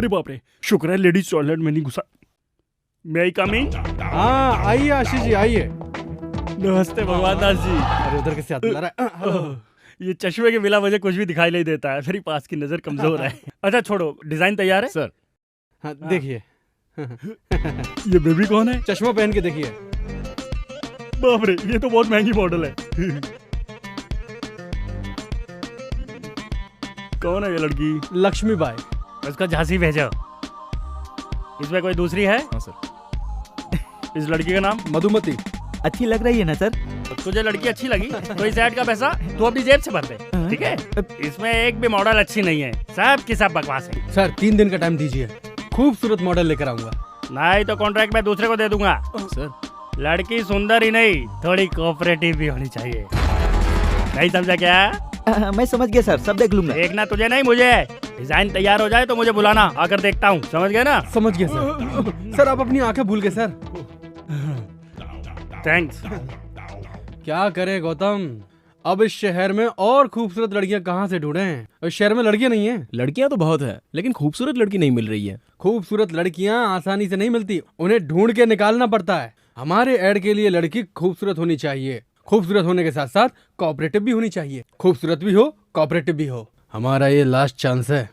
अरे बाप रे, शुक्र है लेडीज टॉयलेट में नहीं घुसा। मैं ही कमिंग? हाँ आइए आशीष जी आइए। नमस्ते भगवान दास जी। अरे उधर कैसे हाथ मिला रहा है? ये चश्मे के बिना मुझे कुछ भी दिखाई नहीं देता है, मेरी पास की नजर कमजोर है। अच्छा छोड़ो, डिजाइन तैयार है सर। हाँ देखिए। ये बेबी कौन है? चश्मा पहन के देखिए। बाप रे, ये तो बहुत महंगी मॉडल है। कौन है ये लड़की? लक्ष्मी बाई। उसका झांसी भेजो। इसमें कोई दूसरी है? हाँ सर। इस लड़की का नाम? मधुमती। अच्छी लग रही है ना सर? तुझे लड़की अच्छी लगी तो इस ऐड का पैसा तू अपनी जेब से भर दे, ठीक है? इसमें एक भी मॉडल अच्छी नहीं है, सब की सब बकवास है। सर 3 दिन का टाइम दीजिए, खूबसूरत मॉडल लेकर आऊंगा। नहीं तो कॉन्ट्रैक्ट मैं दूसरे को दे दूंगा। सर लड़की सुंदर ही नहीं, थोड़ी कोऑपरेटिव भी होनी चाहिए। नहीं समझा क्या? मैं समझ गया सर, सब देख लूंगा। देखना तुझे नहीं मुझे। डिजाइन तैयार हो जाए तो मुझे बुलाना, आकर देखता हूँ। समझ गए ना? समझ गया सर। सर आप अपनी आंखें भूल गए सर। थैंक्स। क्या करें गौतम, अब इस शहर में और खूबसूरत लड़कियां कहाँ से ढूंढें? इस शहर में लड़कियां नहीं हैं। लड़कियां तो बहुत है, लेकिन खूबसूरत लड़की नहीं मिल रही है। खूबसूरत लड़कियां आसानी से नहीं मिलती, उन्हें ढूंढ के निकालना पड़ता है। हमारे ऐड के लिए लड़की खूबसूरत होनी चाहिए, खूबसूरत होने के साथ साथ कोऑपरेटिव भी होनी चाहिए। खूबसूरत भी हो, कोऑपरेटिव भी हो। हमारा ये लास्ट चांस है।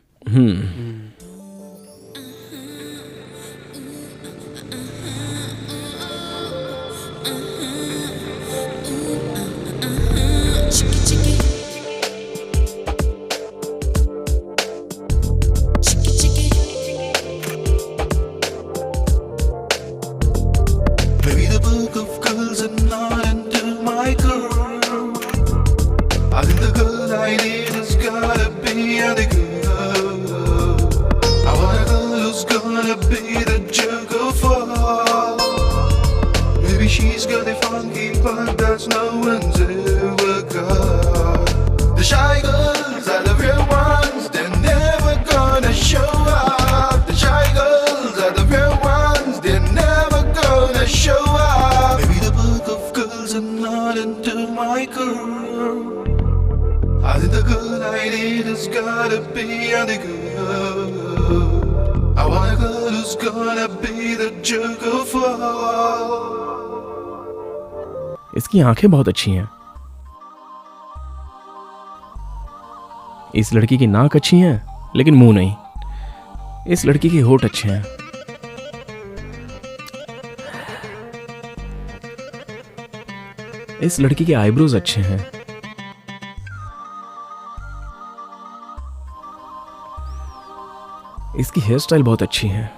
Maybe the book of girls are not into my girl. I think the girl I need has gotta be the girl. I want a girl who's gonna be the jerk of all. Maybe she's got the funky part that no one's ever got. The shy girls are the real ones, they're never gonna show up. The shy girls are the real ones, they're never gonna show up. Maybe the book of girls are not into my girl. I think the girl I need has gotta be the girl. I want a girl who's gonna be the jerk of all. इसकी आंखें बहुत अच्छी हैं। इस लड़की की नाक अच्छी है, लेकिन मुंह नहीं। इस लड़की के होठ अच्छे हैं। इस लड़की के आईब्रोज अच्छे हैं। इसकी हेयर स्टाइल बहुत अच्छी है।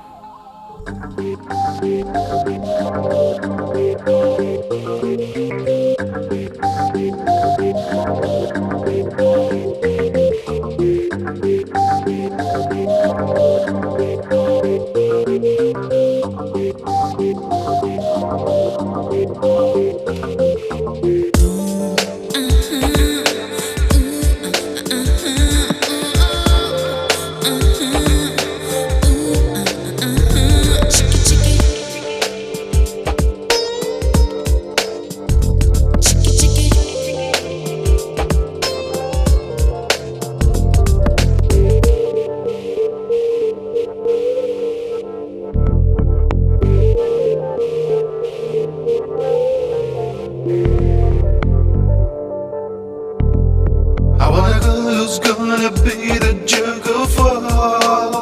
I want a girl who's gonna be the jerk of all.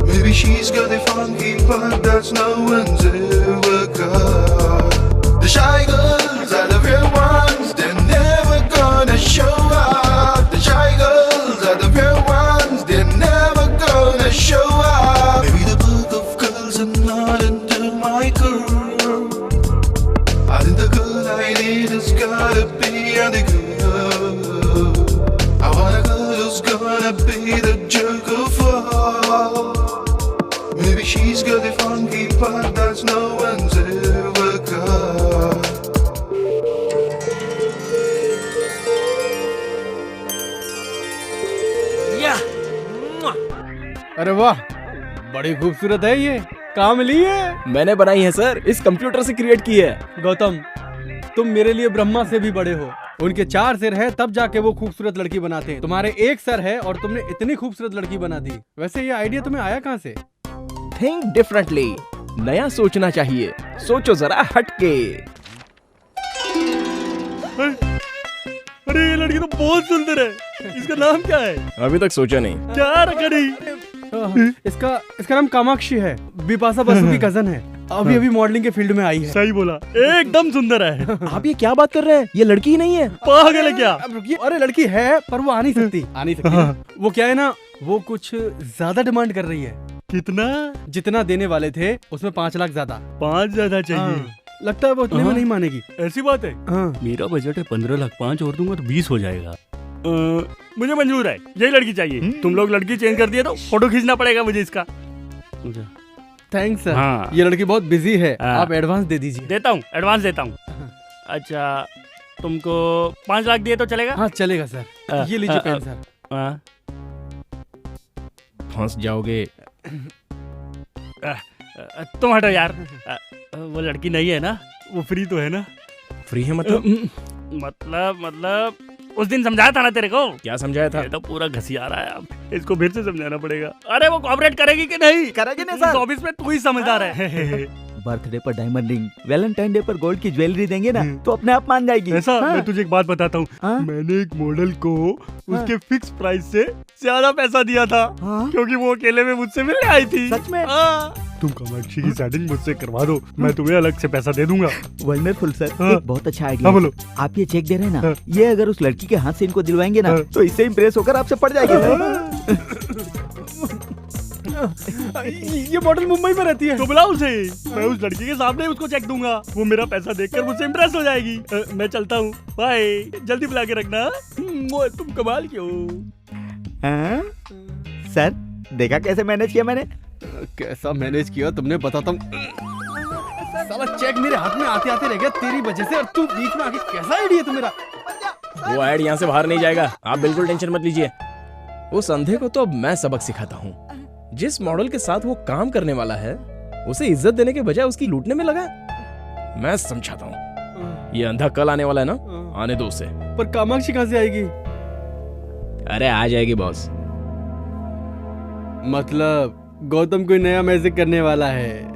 Maybe she's got the funky part that no one's ever got. The shy girls are the real ones, they're never gonna show up. The shy girls are the real ones, they're never gonna show up. Maybe the book of girls are not into my girl. I think the girl I need has gotta be the girl. I want a girl who's gonna be the jerk of all. Maybe she's got the funky part that no one's ever got. अरे वाह, बड़ी खूबसूरत है ये। कहाँ मिली है? मैंने बनाई है सर, इस कंप्यूटर से क्रिएट की है। गौतम, तुम मेरे लिए ब्रह्मा से भी बड़े हो। उनके 4 सिर है तब जाके वो खूबसूरत लड़की बनाते हैं। तुम्हारे 1 सर है और तुमने इतनी खूबसूरत लड़की बना दी। वैसे ये आइडिया तुम्हें आया कहाँ से? थिंक डिफरेंटली, नया सोचना चाहिए, सोचो जरा हटके। अरे ये लड़की तो बहुत सुंदर है, इसका नाम क्या है? अभी तक सोचा नहीं। क्या रखा नहीं? इसका नाम कामाक्षी है, बिपाशा बसु की कजन है। अभी मॉडलिंग के फील्ड में आई है। सही बोला, एकदम सुंदर है। आप ये क्या बात कर रहे हैं? ये लड़की ही नहीं है। पागल है क्या? अब रुकिए, अरे लड़की है पर वो आ नहीं सकती। वो क्या है ना, वो कुछ ज्यादा डिमांड कर रही है। कितना? जितना देने वाले थे उसमें 5 लाख ज्यादा। 5 ज्यादा चाहिए? हाँ, लगता है वो उतने में नहीं मानेगी। ऐसी बात है? हाँ। मेरा बजट है 15 लाख, 5 और दूंगा तो 20 हो जाएगा। मुझे मंजूर है, यही लड़की चाहिए। तुम लोग लड़की चेंज कर दिए तो फोटो खींचना पड़ेगा मुझे इसका। Thanks sir. हाँ। ये लड़की बहुत बिजी है, हाँ। आप एडवांस दे दीजिए। देता हूँ, एडवांस देता हूँ। अच्छा, तुमको 5 लाख दिए तो चलेगा? हाँ चलेगा सर। ये लीजिए पेन सर। फंस जाओगे। तुम हटो यार। वो लड़की नहीं है ना, वो फ्री तो है ना? फ्री है मतलब? मतलब उस दिन समझाया था ना तेरे को। क्या समझाया था? ये तो पूरा घसिया रहा है, अब इसको फिर से समझाना पड़ेगा। अरे वो कोऑपरेट करेगी कि नहीं? करेगी नहीं सर। ऑफिस में तू ही समझदार है। बर्थडे पर डायमंड रिंग, वैलेंटाइन डे पर गोल्ड की ज्वेलरी देंगे ना तो अपने आप मान जाएगी। ऐसा? हाँ। मैं तुझे एक बात बताता हूँ। हाँ? मैंने एक मॉडल को उसके फिक्स प्राइस से ज्यादा पैसा दिया था। हाँ? क्योंकि वो अकेले में मुझसे मिलने आई थी। सच में? हाँ। तुम कामाक्षी की सेटिंग मुझसे करवा दो, मैं तुम्हें अलग से पैसा दे दूंगा। Wonderful sir. हाँ। एक बहुत अच्छा आइडिया। हाँ बोलो। आप ये चेक दे रहे हैं ना, हाँ। ये अगर उस लड़की के हाथ से इनको दिलवाएंगे ना हाँ। तो इससे इम्प्रेस होकर आपसे पड़ जाएगी सर। ये मॉडल मुंबई में रहती है। तो बुलाओ उसे, मैं उस लड़की के सामने उसको चेक दूंगा। वो मेरा पैसा देखकर मुझसे इम्प्रेस हो जाएगी। मैं चलता हूँ, बाय। जल्दी बुला के रखना। तुम कमाल के हो। हाँ? सर देखा कैसे मैनेज किया मैंने? कैसा मैनेज किया तुमने, बताता हूँ। साला चेक मेरे हाथ में आते आते रह गया तेरी वजह से, और तू बीच में आके कैसा आइडिया तुम्हारा। वो ऐड यहाँ से बाहर नहीं जाएगा, आप बिल्कुल टेंशन मत लीजिए। उस अंधे को तो अब मैं सबक सिखाता हूँ। जिस मॉडल के साथ वो काम करने वाला है उसे इज्जत देने के बजाय उसकी लूटने में लगा है। मैं समझाता हूँ। ये अंधा कल आने वाला है ना, आने दो उसे। पर कामाक्षी कहाँ से आएगी? अरे आ जाएगी बॉस। मतलब गौतम कोई नया मैजिक करने वाला है।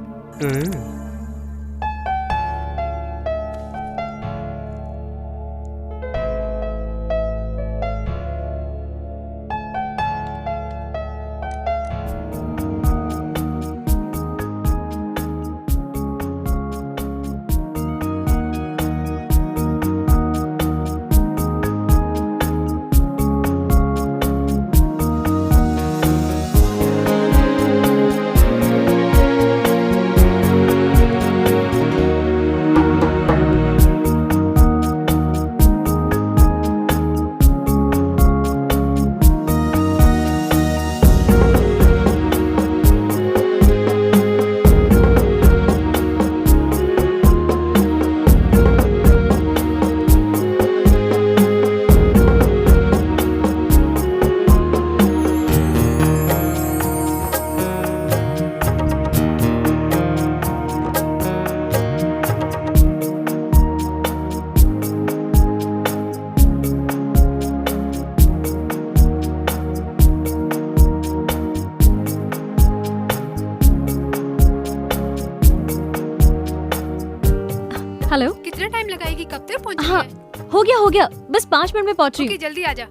हेलो, कितना टाइम लगाएगी? कब तक पहुंचेगी? हाँ हो गया, बस 5 मिनट में पहुंच रही ओके, हूँ। जल्दी आजा।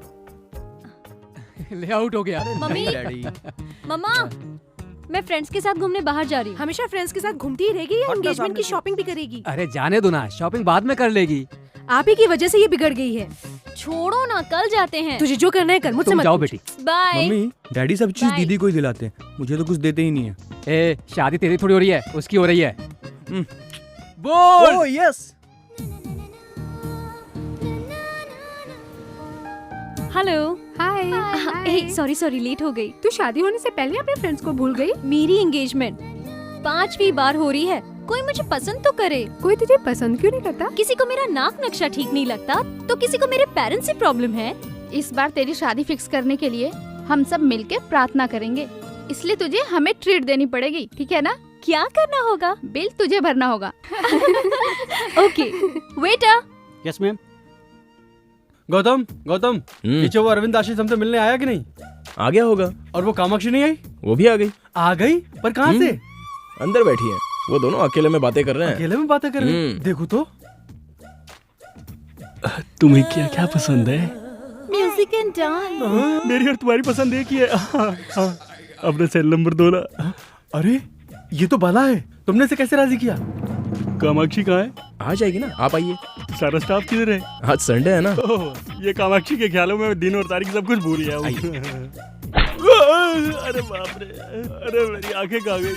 ले आउट हो गया। मम्मी, मम्मा, मैं फ्रेंड्स के साथ घूमने बाहर जा रही हूँ। हमेशा फ्रेंड्स के साथ घूमती ही रहेगी या एंगेजमेंट की शॉपिंग भी करेगी? अरे जाने दो ना, शॉपिंग बाद में कर लेगी। आप ही की वजह से ये बिगड़ गई है। छोड़ो ना, कल जाते हैं। तुझे जो करना है कर, मुझसे तुम मत जाओ पूछ। बेटी। बाय। मम्मी डैडी सब चीज Bye. दीदी को ही दिलाते हैं, मुझे तो कुछ देते ही नहीं है। ए, शादी तेरी थोड़ी हो रही है, उसकी हो रही है। बोल। Oh yes. हेलो। हाय। सॉरी लेट हो गई। तू शादी होने से पहले अपने फ्रेंड्स को भूल गई? मेरी एंगेजमेंट 5वीं बार हो रही है, कोई मुझे पसंद तो करे। कोई तुझे पसंद क्यों नहीं करता? किसी को मेरा नाक नक्शा ठीक नहीं लगता तो किसी को मेरे पेरेंट्स से प्रॉब्लम है। इस बार तेरी शादी फिक्स करने के लिए हम सब मिलके प्रार्थना करेंगे, इसलिए तुझे हमें ट्रीट देनी पड़ेगी, ठीक है ना? क्या करना होगा? बिल तुझे भरना होगा। Okay, waiter. Yes ma'am. Gautam Gautam, पीछे वो अरविंद आशीष हमसे मिलने आया कि नहीं? आ गया होगा। और वो कामाक्षी नहीं आई? वो भी आ गई। आ गई? पर कहाँ से? अंदर बैठी है। वो दोनों अकेले में बातें कर रहे हैं। अकेले में बातें कर रहे हैं? देखो तो। तुम्हें क्या क्या पसंद है? Music and dance. मेरी और तुम्हारी पसंद एक ही है। अपने सेल नंबर 2 ना। अरे ये तो बाला है, तुमने इसे कैसे राजी किया? कामाक्षी कहाँ है? आ जाएगी ना, आप आइए। सारा स्टाफ किधर है? आज संडे है ना। ये कामाक्षी के ख्यालों में दिन और तारीख सब कुछ भूल गया हूँ। अरे बाप रे, अरे मेरी आंखें कहाँ गई?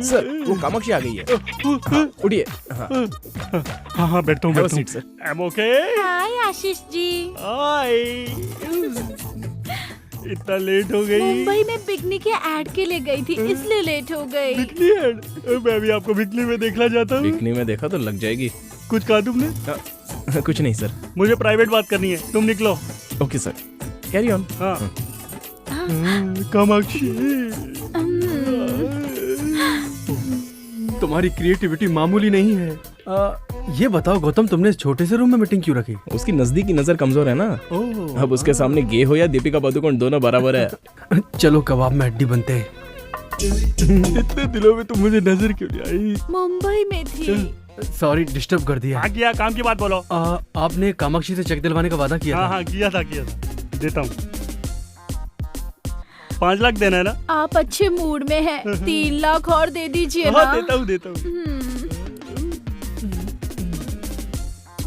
सर वो कामाक्षी आ गई है। हाँ, उठिए। हाँ हाँ बैठता हूँ सीट सर। I'm okay? हाय आशीष जी। हाय। इतना लेट हो गई? मुंबई में बिकनी के ऐड के लिए गई थी, इसलिए लेट हो गई। Bikini add? मैं भी आपको बिकनी में देखना चाहता हूँ। बिकनी में देखा तो लग जाएगी। कुछ कहा तुमने? कुछ नहीं सर। मुझे प्राइवेट बात करनी है, तुम निकलो। Okay sir, carry on. हाँ। कामाक्षी, तुम्हारी क्रिएटिविटी मामूली नहीं है। ये बताओ गौतम, तुमने इस छोटे से रूम में मीटिंग क्यों रखी? उसकी नजदीकी नजर कमजोर है ना। अब उसके सामने गे हो या दीपिका पादुकोण दोनों बराबर है। चलो कबाब में हड्डी बनते हैं। इतने दिनों में तुम मुझे नजर क्यों नहीं आई? मुंबई में थी। सॉरी डिस्टर्ब कर दिया। हाँ किया, काम की बात बोलो। आपने कामाक्षी से चेक दिलवाने का वादा किया था। हाँ किया था। देता हूँ। 5 लाख देना है ना? आप अच्छे मूड में हैं, 3 लाख और दे दीजिए ना। हाँ देता हूँ।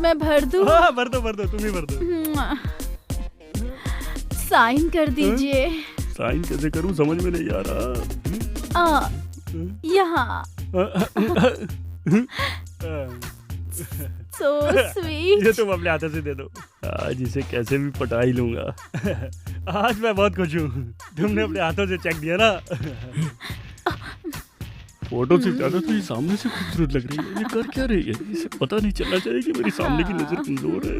मैं भर दूँ? हाँ भर दो, तुम ही भर दो। साइन कर दीजिए। साइन कैसे करूँ समझ में नहीं आ रहा। यहाँ। So sweet। ये तुम अपने हाथों से दे दो। आज इसे कैसे भी पटा ही लूंगा। आज मैं बहुत खुश हूँ, तुमने अपने हाथों से चेक दिया ना। फोटो से ज्यादा तो ये सामने से खूबसूरत लग रही है। ये कर क्या रही है? इसे पता नहीं चलना चाहिए कि मेरी सामने की नजर कमजोर है।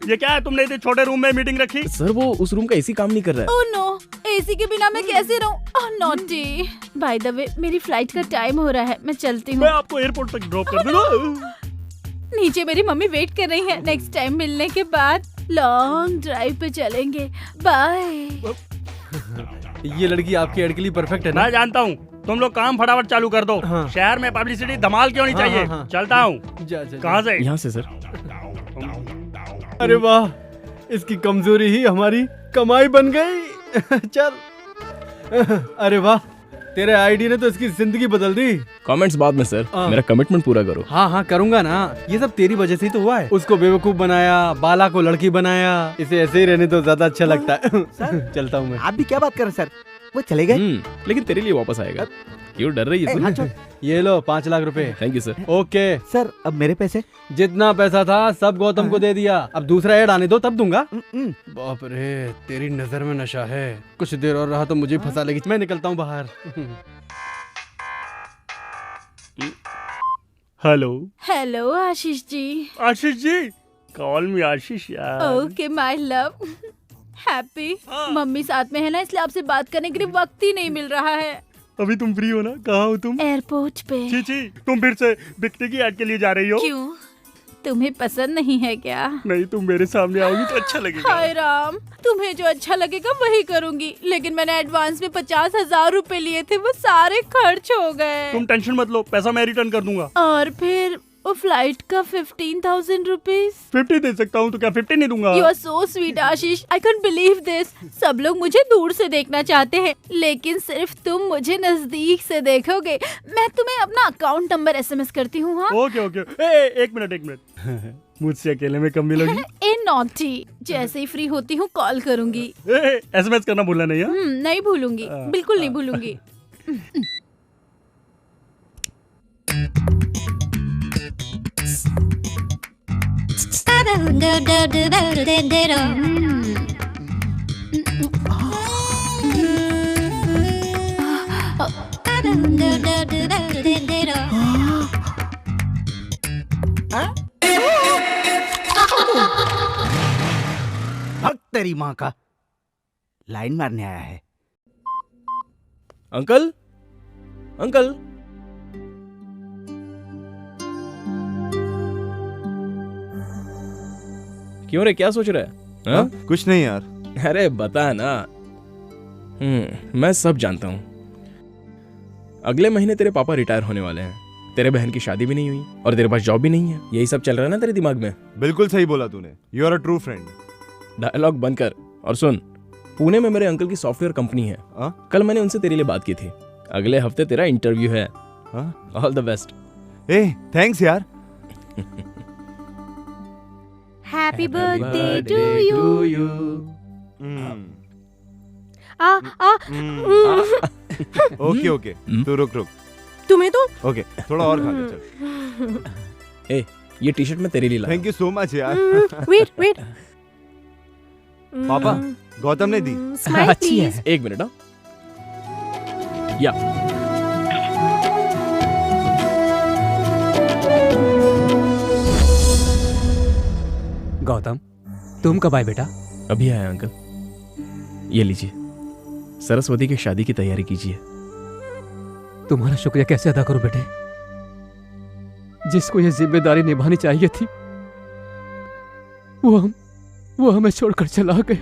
ये क्या है, तुमने इतने छोटे रूम में मीटिंग रखी? सर वो उस रूम का एसी काम नहीं कर रहा है। ओह नो, एसी के बिना मैं कैसे रहूं? ओह नॉटी। बाय द वे मेरी फ्लाइट का टाइम हो रहा है, मैं चलती हूँ। मैं आपको एयरपोर्ट तक ड्रॉप कर दूंगा। नीचे मेरी मम्मी वेट कर रही है। नेक्स्ट टाइम मिलने के बाद लॉन्ग ड्राइव पे चलेंगे। बाय। ये लड़की आपके ऐड के लिए परफेक्ट है ना? मैं जानता हूँ, तुम लोग काम फटाफट चालू कर दो। हाँ। शहर में पब्लिसिटी धमाल क्यों नहीं चाहिए? हाँ। चलता हूँ। कहाँ से? यहाँ से सर। अरे वाह, इसकी कमजोरी ही हमारी कमाई बन गई। चल। अरे वाह, तेरे आईडी ने तो इसकी जिंदगी बदल दी। कमेंट्स बाद में सर, मेरा कमिटमेंट पूरा करो। हाँ करूंगा ना। ये सब तेरी वजह से ही तो हुआ है। उसको बेवकूफ बनाया, बाला को लड़की बनाया। इसे ऐसे ही रहने तो ज्यादा अच्छा लगता है। चलता हूँ मैं। आप भी क्या बात कर रहे हैं सर? वो चले गए? लेकिन तेरे लिए वापस आएगा। क्यों डर रही है? ये लो 5 लाख रुपए। Thank you sir. Okay sir, अब मेरे पैसे? जितना पैसा था सब गौतम को दे दिया। अब दूसरा ऐड आने दो तब दूंगा। बाप रे, तेरी नजर में नशा है। कुछ देर और रहा तो मुझे फंसा लेगी। मैं निकलता हूँ बाहर। Hello. Hello Ashish ji. Ashish ji, call मी आशीष यार। Okay my love. Happy. Mummy साथ में है ना, इसलिए आपसे बात करने के लिए वक्त ही नहीं मिल रहा है। अभी तुम फ्री हो ना? कहाँ हो तुम? एयरपोर्ट पे। छी, तुम फिर से बिकनी की ऐड के लिए जा रही हो? क्यों, तुम्हें पसंद नहीं है क्या? नहीं, तुम मेरे सामने आओगी तो अच्छा लगेगा। हाय राम, तुम्हें जो अच्छा लगेगा वही करूंगी। लेकिन मैंने एडवांस में 50,000 रुपए लिए थे, वो सारे खर्च हो गए। तुम टेंशन मत लो, पैसा मैं रिटर्न कर दूंगा। और फिर वो फ्लाइट का 15,000 रुपीज। 50 दे सकता हूँ तो क्या 50 नहीं दूंगा? You are so sweet Ashish, I can believe this. सब लोग मुझे दूर से देखना चाहते हैं, लेकिन सिर्फ तुम मुझे नजदीक से देखोगे। मैं तुम्हें अपना अकाउंट नंबर SMS करती हूँ। हाँ ओके। एक मिनट। मुझसे अकेले में कब मिलोगी? ए नॉटी, जैसे ही फ्री होती हूँ कॉल करूंगी। SMS करना भूलना नहीं है? नहीं भूलूंगी, बिल्कुल नहीं भूलूंगी। भक्त तेरी माँ का, लाइन मारने आया है। Uncle, uncle. क्यों रे, क्या सोच रहा है? हाँ? कुछ नहीं यार। अरे बता ना। मैं सब जानता हूँ। अगले महीने तेरे पापा रिटायर होने वाले हैं, तेरे बहन की शादी भी नहीं हुई और तेरे पास जॉब भी नहीं है। यही सब चल रहा है ना तेरे दिमाग में? बिल्कुल सही बोला तूने। You are a true friend. Dialogue बंद कर और सुन, पुणे में मेरे अंकल की सॉफ्टवेयर कंपनी है। कल मैंने उनसे तेरे लिए बात की थी। अगले हफ्ते तेरा इंटरव्यू है। All the best. ए थैंक्स यार। Happy birthday to you. Okay okay, तू रुक। तुम्हें तो ओके, थोड़ा और खा ले चल। ए, ये टी शर्ट मैं तेरे लिए लाया। थैंक यू सो मच यार। वेट। पापा, गौतम ने दी। अच्छी है। एक मिनट। या गौतम, तुम कब आए बेटा? अभी आया अंकल। ये लीजिए, सरस्वती की शादी की तैयारी कीजिए। तुम्हारा शुक्रिया कैसे अदा करूं बेटे? जिसको ये जिम्मेदारी निभानी चाहिए थी वो हमें छोड़कर चला गए।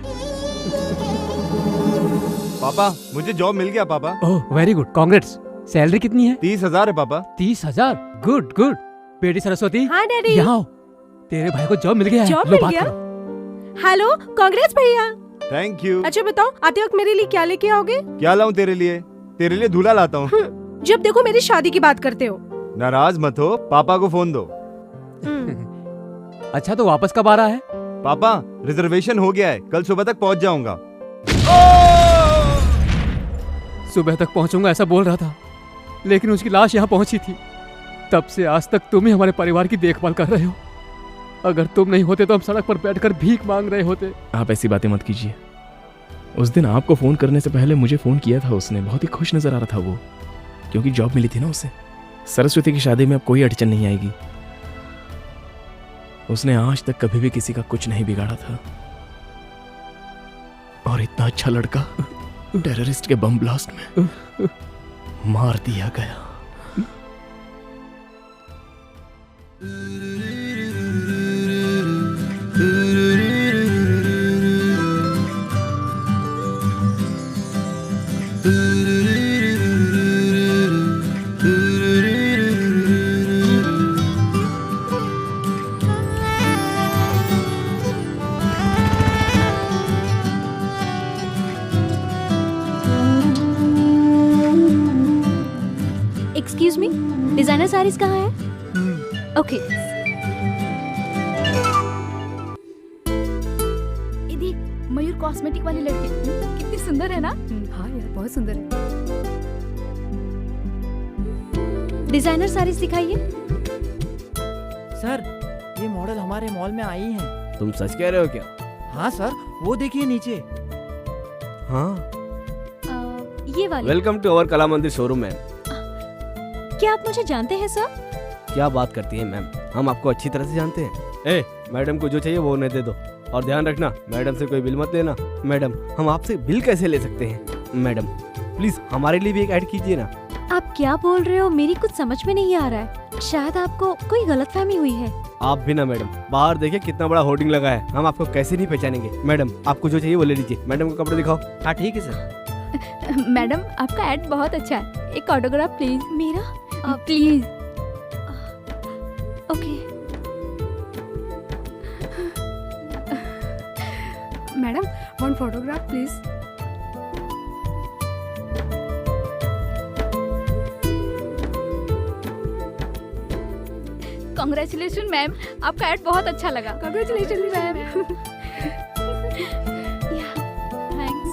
पापा, मुझे जॉब मिल गया पापा। Oh very good, congrats. Salary कितनी है? 30,000 है पापा। 30,000? गुड। बेटी सरस्वती, हाँ डैडी। यहाँ आओ। तेरे भाई को जॉब मिल गया है। जॉब लो मिल बात गया? करो। हेलो, कांग्रेस भैया। Thank you. अच्छा बताओ, आते वक्त मेरे लिए क्या लेके आओगे? क्या लाऊं तेरे लिए? तेरे लिए दूल्हा लाता हूँ। जब देखो मेरी शादी की बात करते हो। नाराज मत हो, पापा को फोन दो। अच्छा तो वापस कब आ रहा है? पापा, रिजर्वेशन हो गया है, कल सुबह तक पहुंच जाऊंगा। सुबह तक पहुंचूंगा ऐसा बोल रहा था, लेकिन उसकी लाश यहाँ पहुंची थी। तब से आज तक तुम ही हमारे परिवार की देखभाल कर रहे हो। अगर तुम नहीं होते तो हम सड़क पर बैठकर भीख मांग रहे होते। आप ऐसी बातें मत कीजिए। उस दिन आपको फोन करने से पहले मुझे फोन किया था उसने। बहुत ही खुश नजर आ रहा था वो, क्योंकि जॉब मिली थी ना उसे। सरस्वती की शादी में अब कोई अड़चन नहीं आएगी। उसने आज तक कभी भी किसी का कुछ नहीं बिगाड़ा था। और इतना अच्छा लड़का टेररिस्ट के बम ब्लास्ट में मार दिया गया। एक्सक्यूज मी, डिजाइनर साड़ीज कहाँ है? ओके। मयूर कॉस्मेटिक वाली लड़की कितनी सुंदर है ना? हाँ यार, बहुत सुंदर है। डिजाइनर साड़ीज दिखाइए। सर, ये मॉडल हमारे मॉल में आई हैं। तुम सच कह रहे हो क्या? हाँ सर, वो देखिए नीचे। हाँ। ये वाली। वेलकम टू अवर कला मंदिर शोरूम मैम। क्या आप मुझे जानते हैं सर? क्या बात करती है मैम, हम आपको अच्छी तरह से जानते हैं। ए, मैडम को जो चाहिए वो उन्हें दे दो। और ध्यान रखना, मैडम से कोई बिल मत लेना। मैडम, हम आपसे बिल कैसे ले सकते हैं? मैडम प्लीज हमारे लिए भी एक ऐड कीजिए ना। आप क्या बोल रहे हो? मेरी कुछ समझ में नहीं आ रहा है। शायद आपको कोई गलतफहमी हुई है। आप भी ना मैडम, बाहर देखिए कितना बड़ा होर्डिंग लगा है, हम आपको कैसे नहीं पहचानेंगे। मैडम, आपको जो चाहिए वो ले लीजिए। मैडम को कपड़े दिखाओ। हाँ ठीक है सर। मैडम, आपका एड बहुत अच्छा है। एक ऑटोग्राफ प्लीज। मेरा? Please. Okay. Madam, one photograph please. Congratulation ma'am, आपका एड बहुत अच्छा लगा। Congratulation ma'am. थैंक्स।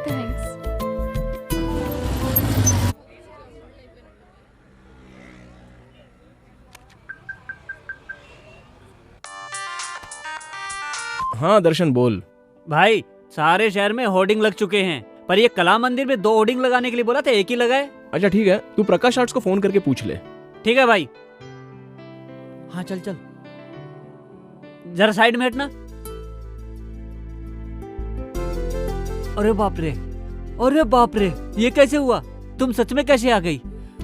थैंक्स। हाँ दर्शन बोल। भाई, सारे शहर में होर्डिंग लग चुके हैं, पर ये कला मंदिर में 2 होर्डिंग लगाने के लिए बोला था, एक ही लगाए। अच्छा ठीक है, तू प्रकाश आर्ट्स को फोन करके पूछ ले। ठीक है भाई। हाँ चल चल। जरा साइड में हटना। अरे बाप रे, अरे बाप रे, ये कैसे हुआ? तुम सच में कैसे आ गई?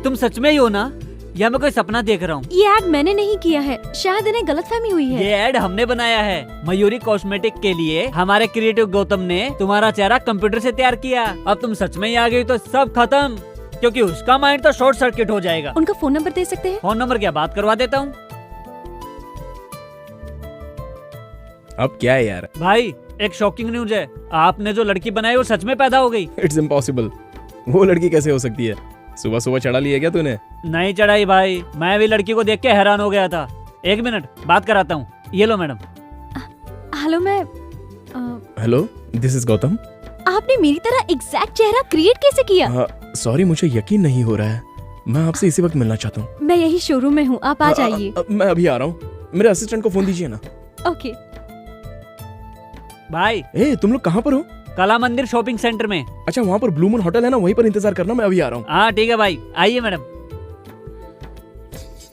तुम सच में ही हो ना? या मैं कोई सपना देख रहा हूँ? ये ऐड मैंने नहीं किया है, शायद इन्हें गलतफहमी हुई है। ये ऐड हमने बनाया है। मयूरी कॉस्मेटिक के लिए हमारे क्रिएटिव गौतम ने तुम्हारा चेहरा कंप्यूटर से तैयार किया। अब तुम सच में ही आ गई तो सब खत्म, क्योंकि उसका माइंड तो शॉर्ट सर्किट हो जाएगा। उनका फोन नंबर दे सकते हैं? फोन नंबर क्या, बात करवा देता हूँ। अब क्या है यार? भाई एक शॉकिंग न्यूज है, आपने जो लड़की बनाई वो सच में पैदा हो गई। It's impossible. वो लड़की कैसे हो सकती है? सुबह सुबह चढ़ा लिया क्या तूने? नहीं चढ़ाई भाई, मैं भी लड़की को देख के हैरान हो गया था। एक मिनट बात कराता हूँ। ये लो मैडम। हेलो, मैं हेलो, दिस इज गौतम। आपने मेरी तरह एग्जैक्ट चेहरा क्रिएट कैसे किया? सॉरी, मुझे यकीन नहीं हो रहा है। मैं आपसे इसी वक्त मिलना चाहता हूँ। मैं यही शोरूम में हूँ, आप आ जाइए। मैं अभी आ रहा हूँ। मेरे असिस्टेंट को फोन दीजिए ना। ओके। भाई तुम लोग कहाँ पर हो? कला मंदिर शॉपिंग सेंटर में। अच्छा, वहाँ पर ब्लू मून होटल है ना, वहीं पर इंतजार करना, मैं अभी आ रहा हूँ। हाँ ठीक है भाई, आइए मैडम।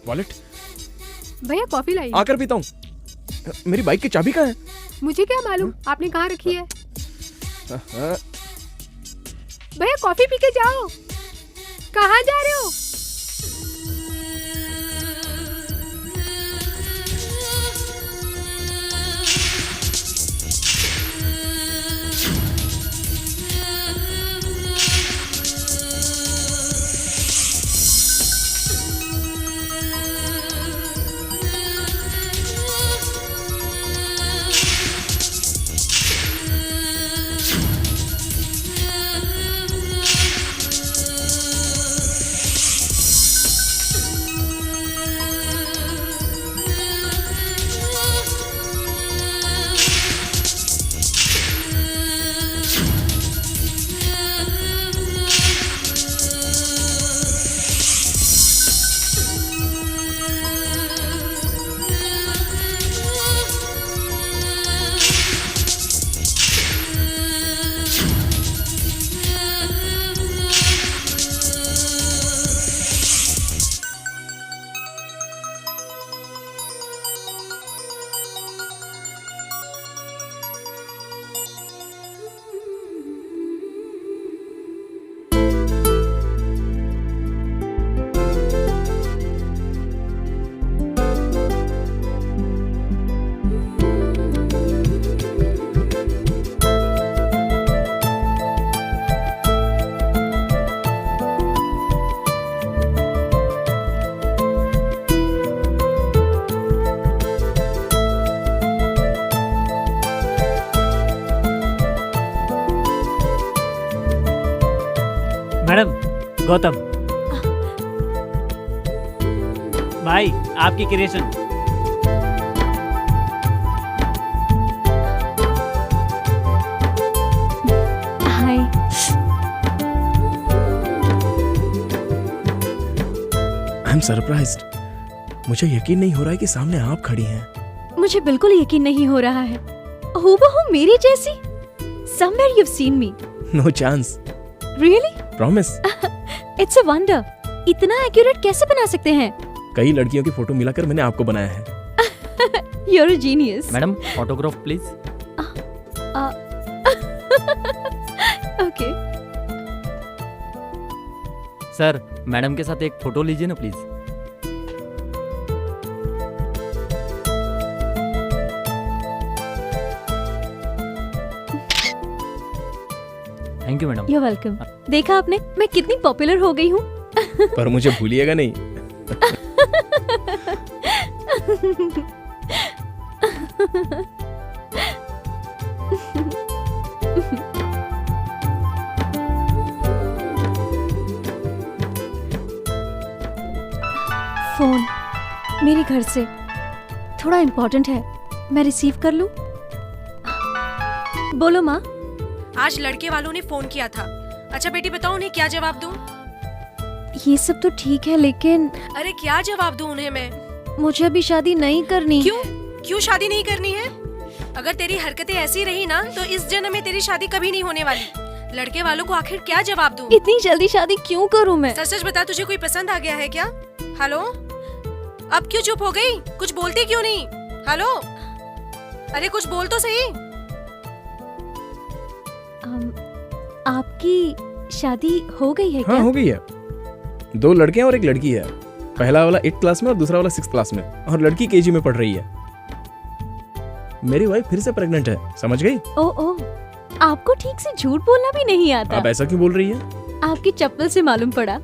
वॉलेट भैया कॉफी लाइए। आकर पीता हूँ। मेरी बाइक की चाबी कहाँ है? मुझे क्या मालूम आपने कहाँ रखी है। भैया कॉफी पी के जाओ। कहाँ जा रहे हो? मैडम, गौतम भाई, आपकी creation. Hi. I am surprised. मुझे यकीन नहीं हो रहा है कि सामने आप खड़ी हैं। मुझे बिल्कुल यकीन नहीं हो रहा है। हूबहू मेरी जैसी। Somewhere you've seen me. No chance. Really? Promise. It's a wonder. इतना एक्यूरेट कैसे बना सकते हैं? कई लड़कियों की फोटो मिलाकर मैंने आपको बनाया है। You're a genius. Madam autograph please. Okay. Sir madam के साथ एक फोटो लीजिए ना please. Thank you madam. You're welcome. देखा आपने, मैं कितनी पॉपुलर हो गई हूँ। पर मुझे भूलिएगा नहीं। फोन मेरे घर से, थोड़ा इम्पोर्टेंट है, मैं रिसीव कर लूं? बोलो माँ। आज लड़के वालों ने फोन किया था। अच्छा बेटी बताओ उन्हें क्या जवाब दूं? ये सब तो ठीक है, लेकिन अरे क्या जवाब दूं उन्हें मैं? मुझे अभी शादी नहीं करनी। क्यों? क्यों शादी नहीं करनी है? अगर तेरी हरकतें ऐसी रही ना तो इस जन्म में तेरी शादी कभी नहीं होने वाली। लड़के वालों को आखिर क्या जवाब दूं? इतनी जल्दी शादी क्यों करूं मैं? सच सच बता, तुझे कोई पसंद आ गया है क्या? हेलो, अब क्यों चुप हो गई? कुछ बोलती क्यों नहीं? हेलो, अरे कुछ बोल तो सही। आपकी शादी हो गई है क्या? हाँ हो गई है। 2 लड़के हैं और 1 लड़की है। पहला वाला 8th क्लास में और दूसरा वाला 6th क्लास में, और लड़की केजी में पढ़ रही है। मेरी वाइफ फिर से प्रेग्नेंट है, समझ गई? ओ, आपको ठीक से झूठ बोलना भी नहीं आता। अब ऐसा क्यों बोल रही है? आपकी चप्पल से मालूम पड़ा।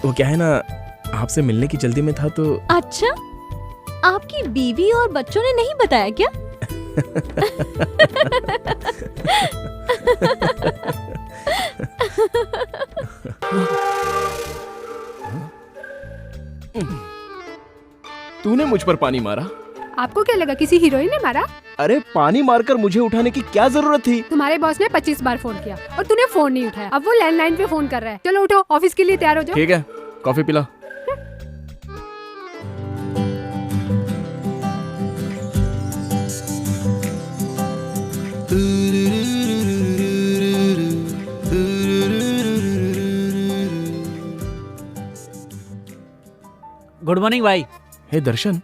वो क्या है ना, आपसे मिलने की जल्दी में था तो। अच्छा, आपकी बीवी और बच्चों ने नहीं बताया क्या? तूने मुझ पर पानी मारा? आपको क्या लगा किसी हीरोइन ने मारा? अरे पानी मारकर मुझे उठाने की क्या जरूरत थी? तुम्हारे बॉस ने 25 बार फोन किया और तूने फोन नहीं उठाया। अब वो लैंडलाइन पे फोन कर रहा है। चलो उठो, ऑफिस के लिए तैयार हो जाओ। ठीक है, कॉफी पिला। गुड मॉर्निंग भाई। हे दर्शन,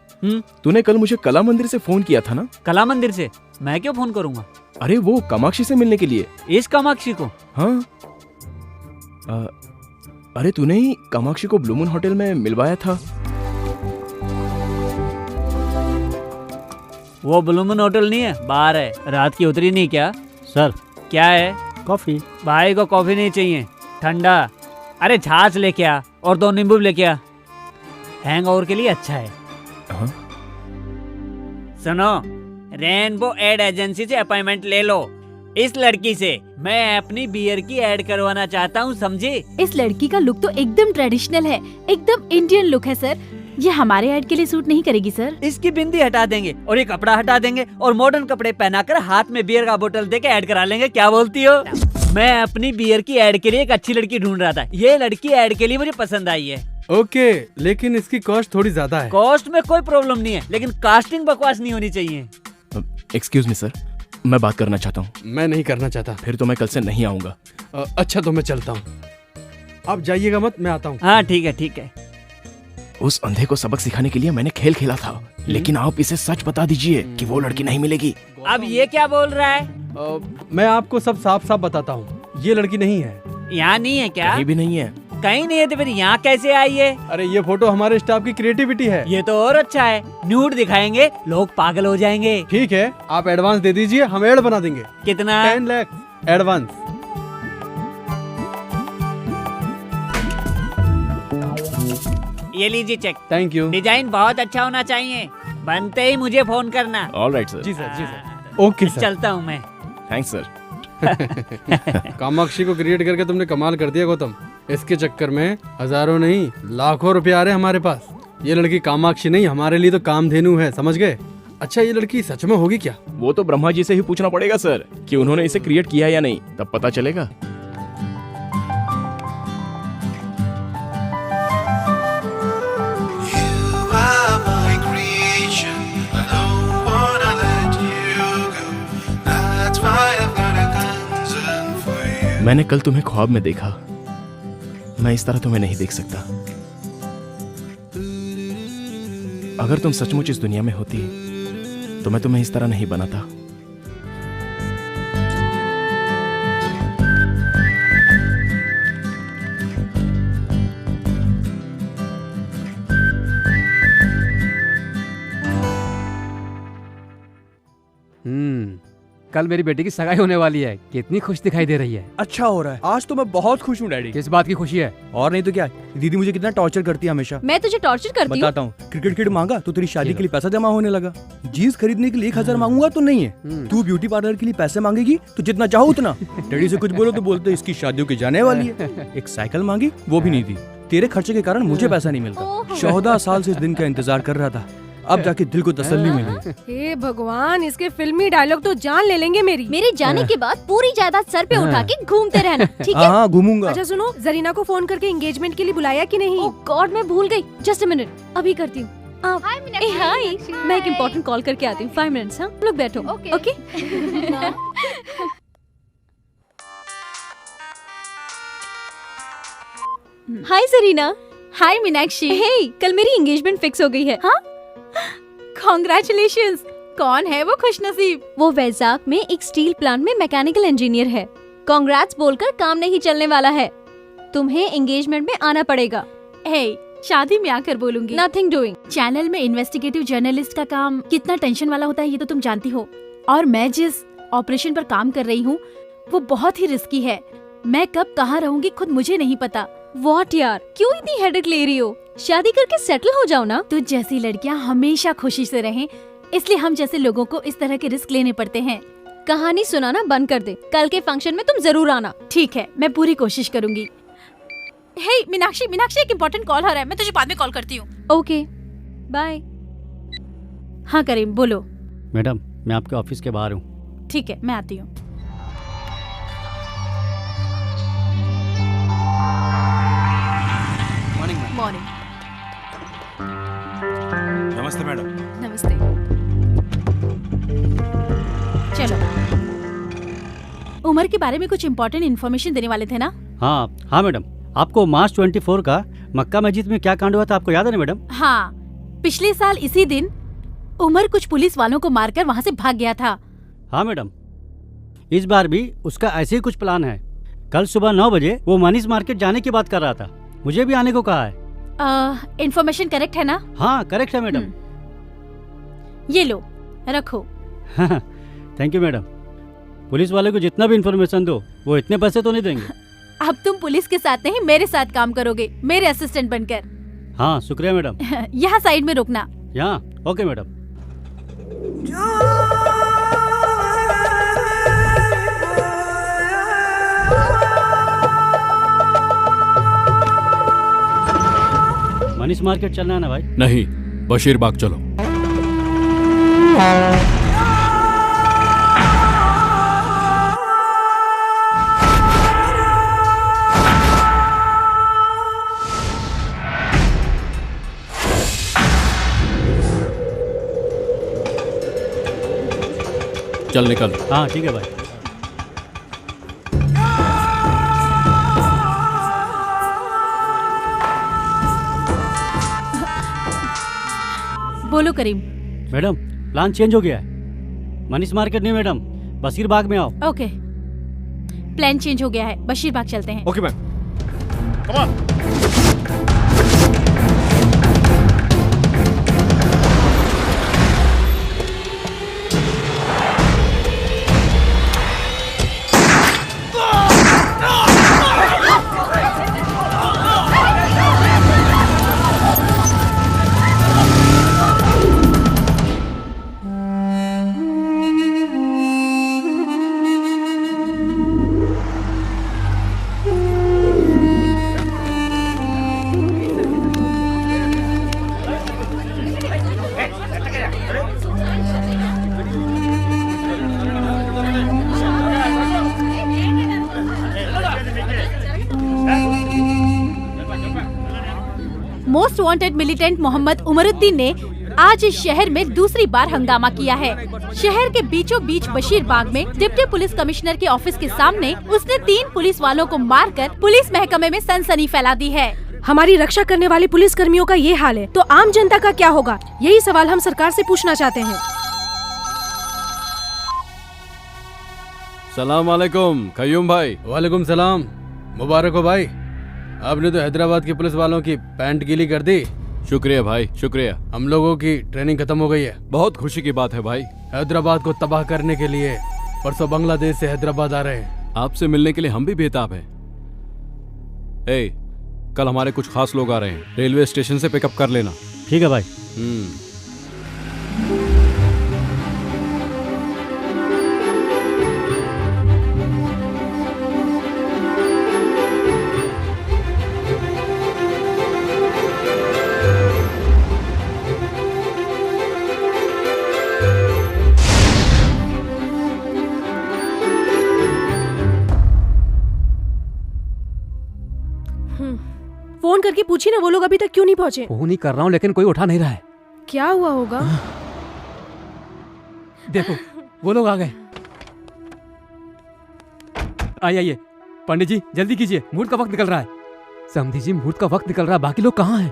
तूने कल मुझे कला मंदिर से फोन किया था ना? कला मंदिर से? मैं क्यों फोन करूंगा? अरे वो कामाक्षी से मिलने के लिए। इस कामाक्षी को? हाँ। अरे तूने ही कामाक्षी को ब्लू मून होटल में मिलवाया था। वो ब्लू मून होटल नहीं है, बाहर है। रात की उतरी नहीं क्या? सर क्या है? कॉफी। भाई को कॉफी नहीं चाहिए, ठंडा। अरे छाछ लेके आ और 2 नींबू लेके आ, हैंगओवर के लिए अच्छा है। सुनो, रेनबो एड एजेंसी से अपॉइंटमेंट ले लो। इस लड़की से मैं अपनी बियर की ऐड करवाना चाहता हूँ, समझे? इस लड़की का लुक तो एकदम ट्रेडिशनल है, एकदम इंडियन लुक है सर। ये हमारे ऐड के लिए सूट नहीं करेगी सर। इसकी बिंदी हटा देंगे और ये कपड़ा हटा देंगे और मॉडर्न कपड़े पहनाकर हाथ में बियर का बोतल देके ऐड करा लेंगे। क्या बोलती हो? मैं अपनी बियर की ऐड के लिए एक अच्छी लड़की ढूंढ रहा था। ये लड़की ऐड के लिए मुझे पसंद आई है। ओके, लेकिन इसकी कॉस्ट थोड़ी ज्यादा है। कॉस्ट में कोई प्रॉब्लम नहीं है, लेकिन कास्टिंग बकवास नहीं होनी चाहिए। एक्सक्यूज मी सर, मैं बात करना चाहता हूँ। मैं नहीं करना चाहता। फिर तो मैं कल से नहीं आऊंगा। अच्छा तो मैं चलता हूँ, आप जाइएगा मत, मैं आता हूँ। हाँ ठीक है, ठीक है। उस अंधे को सबक सिखाने के लिए मैंने खेल खेला था, लेकिन आप इसे सच बता दीजिए कि वो लड़की नहीं मिलेगी। अब ये क्या बोल रहा है? मैं आपको सब साफ साफ बताता हूँ, ये लड़की नहीं है। यहाँ नहीं है क्या? कहीं भी नहीं है। कहीं नहीं है तो फिर यहाँ कैसे आई है? अरे ये फोटो हमारे स्टाफ की क्रिएटिविटी है। ये तो और अच्छा है, न्यूड दिखाएंगे, लोग पागल हो जाएंगे। ठीक है, आप एडवांस दे दीजिए, हम एड बना देंगे। कितना? 10 लाख एडवांस। ये लीजिए चेक। Thank you. डिजाइन बहुत अच्छा होना चाहिए, बनते ही मुझे फोन करना। Alright sir. जी सर, जी सर। Okay sir. चलता हूँ मैं। Thanks sir. कामाक्षी को क्रिएट करके तुमने कमाल कर दिया गौतम। इसके चक्कर में हजारों नहीं लाखों रुपए आ रहे हैं हमारे पास। ये लड़की कामाक्षी नहीं, हमारे लिए तो कामधेनु है, समझ गए? अच्छा ये लड़की सच में होगी क्या? वो तो ब्रह्मा जी से ही पूछना पड़ेगा सर कि उन्होंने इसे क्रिएट किया या नहीं, तब पता चलेगा। मैंने कल तुम्हें ख्वाब में देखा, मैं इस तरह तुम्हें नहीं देख सकता। अगर तुम सचमुच इस दुनिया में होती तो मैं तुम्हें इस तरह नहीं बनाता। कल मेरी बेटी की सगाई होने वाली है, कितनी खुश दिखाई दे रही है। अच्छा हो रहा है, आज तो मैं बहुत खुश हूँ डैडी। किस बात की खुशी है? और नहीं तो क्या, दीदी मुझे कितना टॉर्चर करती है हमेशा। मैं तुझे टॉर्चर करती हूँ? बताता हूँ, क्रिकेट किट मांगा तो तेरी शादी के लिए पैसा जमा होने लगा। जीन्स खरीदने के लिए 1000 मांगूंगा तो नहीं है। तू ब्यूटी पार्लर के लिए पैसे मांगेगी तो जितना चाहो उतना। डैडी से कुछ बोलो तो बोलते इसकी शादियों की जाने वाली है। एक साइकिल मांगी, वो भी नहीं दी। तेरे खर्चे के कारण मुझे पैसा नहीं मिलता। 14 साल से इस दिन का इंतजार कर रहा था, अब जाके दिल को तसल्ली मिली। हे भगवान, इसके फिल्मी डायलॉग तो जान ले लेंगे मेरी। मेरे जाने के बाद पूरी जायदाद सर पे उठा के घूमते रहना, ठीक है? हाँ घूमूंगा। अच्छा सुनो, जरीना को फोन करके एंगेजमेंट के लिए बुलाया कि नहीं? ओह गॉड, मैं भूल गई। जस्ट अ मिनट, अभी करती हूँ। हाय, मैं एक इम्पोर्टेंट कॉल करके आती हूँ। 5 मिनट्स। हाँ लोग बैठो। ओके। हाय जरीना। हाय मीनाक्षी। हे, कल मेरी एंगेजमेंट फिक्स हो गई है। हाँ? Congratulations! कौन है वो खुशनसीब? वो वैजाग में एक स्टील प्लांट में मैकेनिकल इंजीनियर है। कांग्रेट्स बोलकर काम नहीं चलने वाला है, तुम्हें एंगेजमेंट में आना पड़ेगा। हे, शादी में आकर बोलूंगी। Nothing doing. चैनल में इन्वेस्टिगेटिव जर्नलिस्ट का काम कितना टेंशन वाला होता है ये तो तुम जानती हो, और मैं जिस ऑपरेशन पर काम कर रही हूँ वो बहुत ही रिस्की है। मैं कब कहाँ रहूँगी खुद मुझे नहीं पता। व्हाट यार, क्यों इतनी हेडेक ले रही हो? शादी करके सेटल हो जाओ ना। तुझ जैसी लड़कियाँ हमेशा खुशी से रहें, इसलिए हम जैसे लोगों को इस तरह के रिस्क लेने पड़ते हैं। कहानी सुनाना बंद कर दे, कल के फंक्शन में तुम जरूर आना। ठीक है, मैं पूरी कोशिश करूंगी। हे मीनाक्षी, एक इम्पोर्टेंट कॉल आ रहा है, मैं तुझे बाद में कॉल करती हूँ। Okay, bye. हाँ करीम, बोलो। मैडम, मैं आपके ऑफिस के बाहर हूँ। ठीक है, मैं आती हूँ। मॉर्निंग। नमस्ते मैडम। नमस्ते। चलो, उमर के बारे में कुछ इम्पोर्टेंट इन्फॉर्मेशन देने वाले थे ना? हाँ मैडम, आपको मार्च 24 का मक्का मस्जिद में क्या कांड हुआ था आपको याद है ना मैडम? हाँ, पिछले साल इसी दिन उमर कुछ पुलिस वालों को मारकर वहाँ से भाग गया था। हाँ मैडम, इस बार भी उसका ऐसे ही कुछ प्लान है। कल सुबह 9 बजे वो मनीष मार्केट जाने की बात कर रहा था, मुझे भी आने को कहा है। इन्फॉर्मेशन करेक्ट है ना? हाँ करेक्ट है मैडम। ये लो, रखो। Thank you madam. पुलिस वाले को जितना भी इन्फॉर्मेशन दो वो इतने पैसे तो नहीं देंगे। अब तुम पुलिस के साथ नहीं मेरे साथ काम करोगे, मेरे असिस्टेंट बनकर। हाँ शुक्रिया मैडम। यहाँ साइड में रुकना। यहाँ ओके मैडम। मनीष मार्केट चलना है ना भाई? नहीं, बशीर बाग चलो। चल निकल। हाँ ठीक है भाई। बोलो करीम। मैडम, प्लान चेंज हो गया है। मनीष मार्केट नहीं मैडम, बशीर बाग में आओ। ओके, प्लान चेंज हो गया है, बशीर बाग चलते हैं। Okay ma'am. Come on. Most wanted militant Mohammed Umaruddin ने आज इस शहर में दूसरी बार हंगामा किया है। शहर के बीचों बीच बशीर बाग में डिप्टी पुलिस कमिश्नर के ऑफिस के सामने उसने 3 पुलिस वालों को मारकर पुलिस महकमे में सनसनी फैला दी है। हमारी रक्षा करने वाले पुलिस कर्मियों का ये हाल है तो आम जनता का क्या होगा? यही सवाल हम सरकार से पूछना चाहते हैं। सलाम अलैकुम कयूम भाई। वालेकुम सलाम। मुबारक हो भाई, आपने तो हैदराबाद के पुलिस वालों की पैंट गीली कर दी। शुक्रिया भाई, शुक्रिया। हम लोगों की ट्रेनिंग खत्म हो गई है। बहुत खुशी की बात है भाई। हैदराबाद को तबाह करने के लिए परसों बांग्लादेश से हैदराबाद आ रहे हैं। आपसे मिलने के लिए हम भी बेताब हैं। कल हमारे कुछ खास लोग आ रहे हैं, रेलवे स्टेशन से पिकअप कर लेना। ठीक है भाई। फोन करके पूछी ना, वो लोग अभी तक क्यों नहीं पहुँचे? फोन ही कर रहा हूँ लेकिन कोई उठा नहीं रहा है। क्या हुआ होगा? देखो वो लोग आ गए। आइए पंडित जी जल्दी कीजिए, मुहूर्त का वक्त निकल रहा है। समधी जी मुहूर्त का वक्त निकल रहा है, बाकी लोग कहाँ हैं?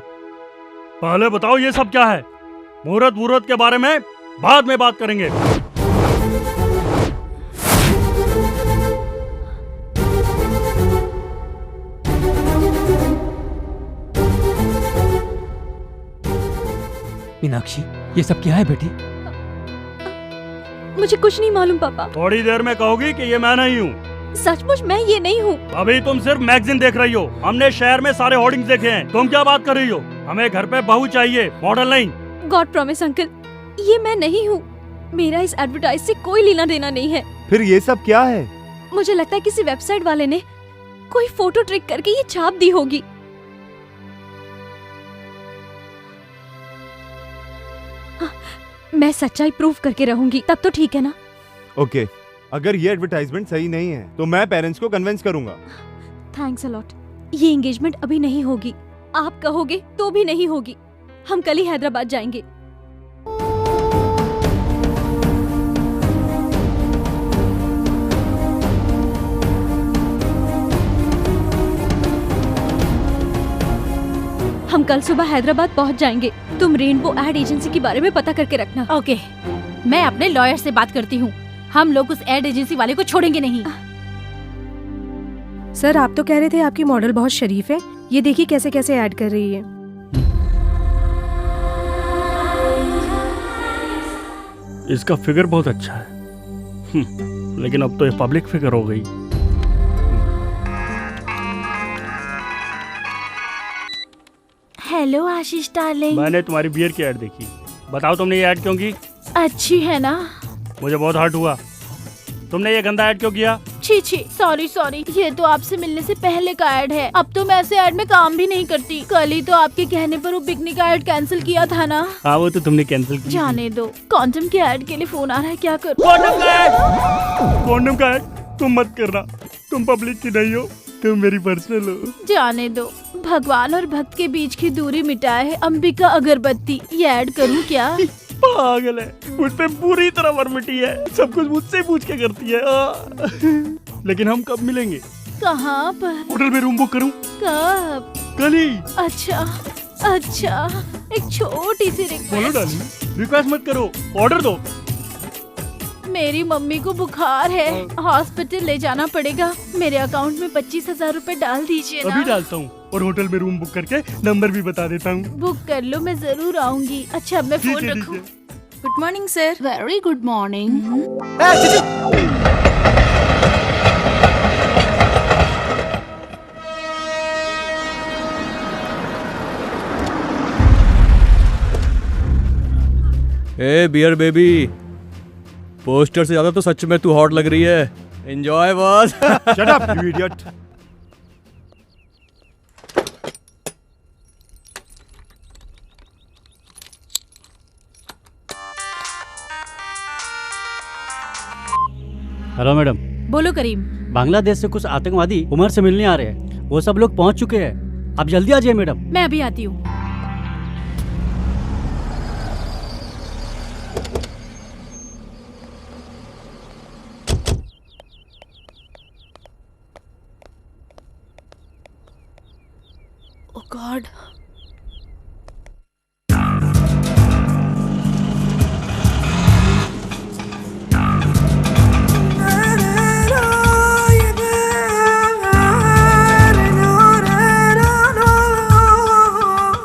पहले बताओ ये सब क्या है? मुहूर्त के बारे में बाद में बात करेंगे। मीनाक्षी, ये सब क्या है बेटी? मुझे कुछ नहीं मालूम पापा। थोड़ी देर में कहोगी कि ये मैं नहीं हूँ। सचमुच मैं ये नहीं हूँ। अभी तुम सिर्फ मैगजीन देख रही हो। हमने शहर में सारे होर्डिंग्स देखे हैं। तुम क्या बात कर रही हो? हमें घर पे बहू चाहिए, मॉडल नहीं। गॉड प्रॉमिस अंकल, ये मैं नहीं हूँ। मेरा इस एडवर्टाइज से कोई लेना देना नहीं है। फिर ये सब क्या है? मुझे लगता है किसी वेबसाइट वाले ने कोई फोटो ट्रिक करके ये छाप दी होगी। हाँ, मैं सच्चाई प्रूफ करके रहूंगी, तब तो ठीक है ना? ओके, अगर ये एडवर्टाइजमेंट सही नहीं है तो मैं पेरेंट्स को कन्विंस करूंगा। Thanks a lot. ये एंगेजमेंट अभी नहीं होगी, आप कहोगे तो भी नहीं होगी। हम कल ही हैदराबाद जाएंगे। हम कल सुबह हैदराबाद पहुंच जाएंगे। तुम रेनबो एड एजेंसी के बारे में पता करके रखना। ओके, मैं अपने लॉयर से बात करती हूँ। हम लोग उस एड एजेंसी वाले को छोड़ेंगे नहीं। सर, आप तो कह रहे थे आपकी मॉडल बहुत शरीफ है। ये देखिए कैसे कैसे ऐड कर रही है। इसका फिगर बहुत अच्छा है। लेकिन अब तो ये पब्लिक फिगर हो गई। हेलो आशीष डार्लिंग। मैंने तुम्हारी बियर की ऐड देखी। बताओ तुमने ये ऐड क्यों की? अच्छी है ना? मुझे बहुत हर्ट हुआ। तुमने ये गंदा ऐड क्यों किया? छी छी, सॉरी सॉरी, ये तो आपसे मिलने से पहले का ऐड है। अब तो मैं ऐसे ऐड में काम भी नहीं करती। कल ही तो आपके कहने पर वो पिकनिक का ऐड कैंसिल किया था ना। हाँ, वो तो तुमने कैंसिल किया। जाने दो। कॉन्डम के ऐड के लिए फोन आ रहा है, क्या करूं? कॉन्डम का ऐड तुम मत करना। तुम पब्लिक की नहीं हो, तुम मेरी पर्सनल हो। जाने दो। भगवान और भक्त के बीच की दूरी मिटाए है अंबिका अगरबत्ती। ये ऐड करूं क्या? पागल है, मुझ पे पूरी तरह वर्मिटी है। सब कुछ मुझसे पूछ के करती है। लेकिन हम कब मिलेंगे? कहाँ पर? होटल में रूम बुक करूं? कब? कल ही। अच्छा अच्छा, एक छोटी सी बोलो रिक्वेस्ट। डार्लिंग, रिक्वेस्ट मत करो, ऑर्डर दो। मेरी मम्मी को बुखार है, हॉस्पिटल ले जाना पड़ेगा। मेरे अकाउंट में 25,000 रूपए डाल दीजिए ना। अभी डालता हूँ और होटल में रूम बुक करके नंबर भी बता देता हूँ। बुक कर लो, मैं जरूर आऊंगी। अच्छा, अब मैं फोन रखूं। Good morning sir. Very good morning. A bear baby, poster से ज्यादा तो सच में तू हॉट लग रही है। Enjoy boss. Shut up you idiot. Hello madam. बोलो करीम। बांग्लादेश से कुछ आतंकवादी उमर से मिलने आ रहे हैं। वो सब लोग पहुंच चुके हैं। आप जल्दी आ जाइए मैडम। मैं अभी आती हूँ। Oh God.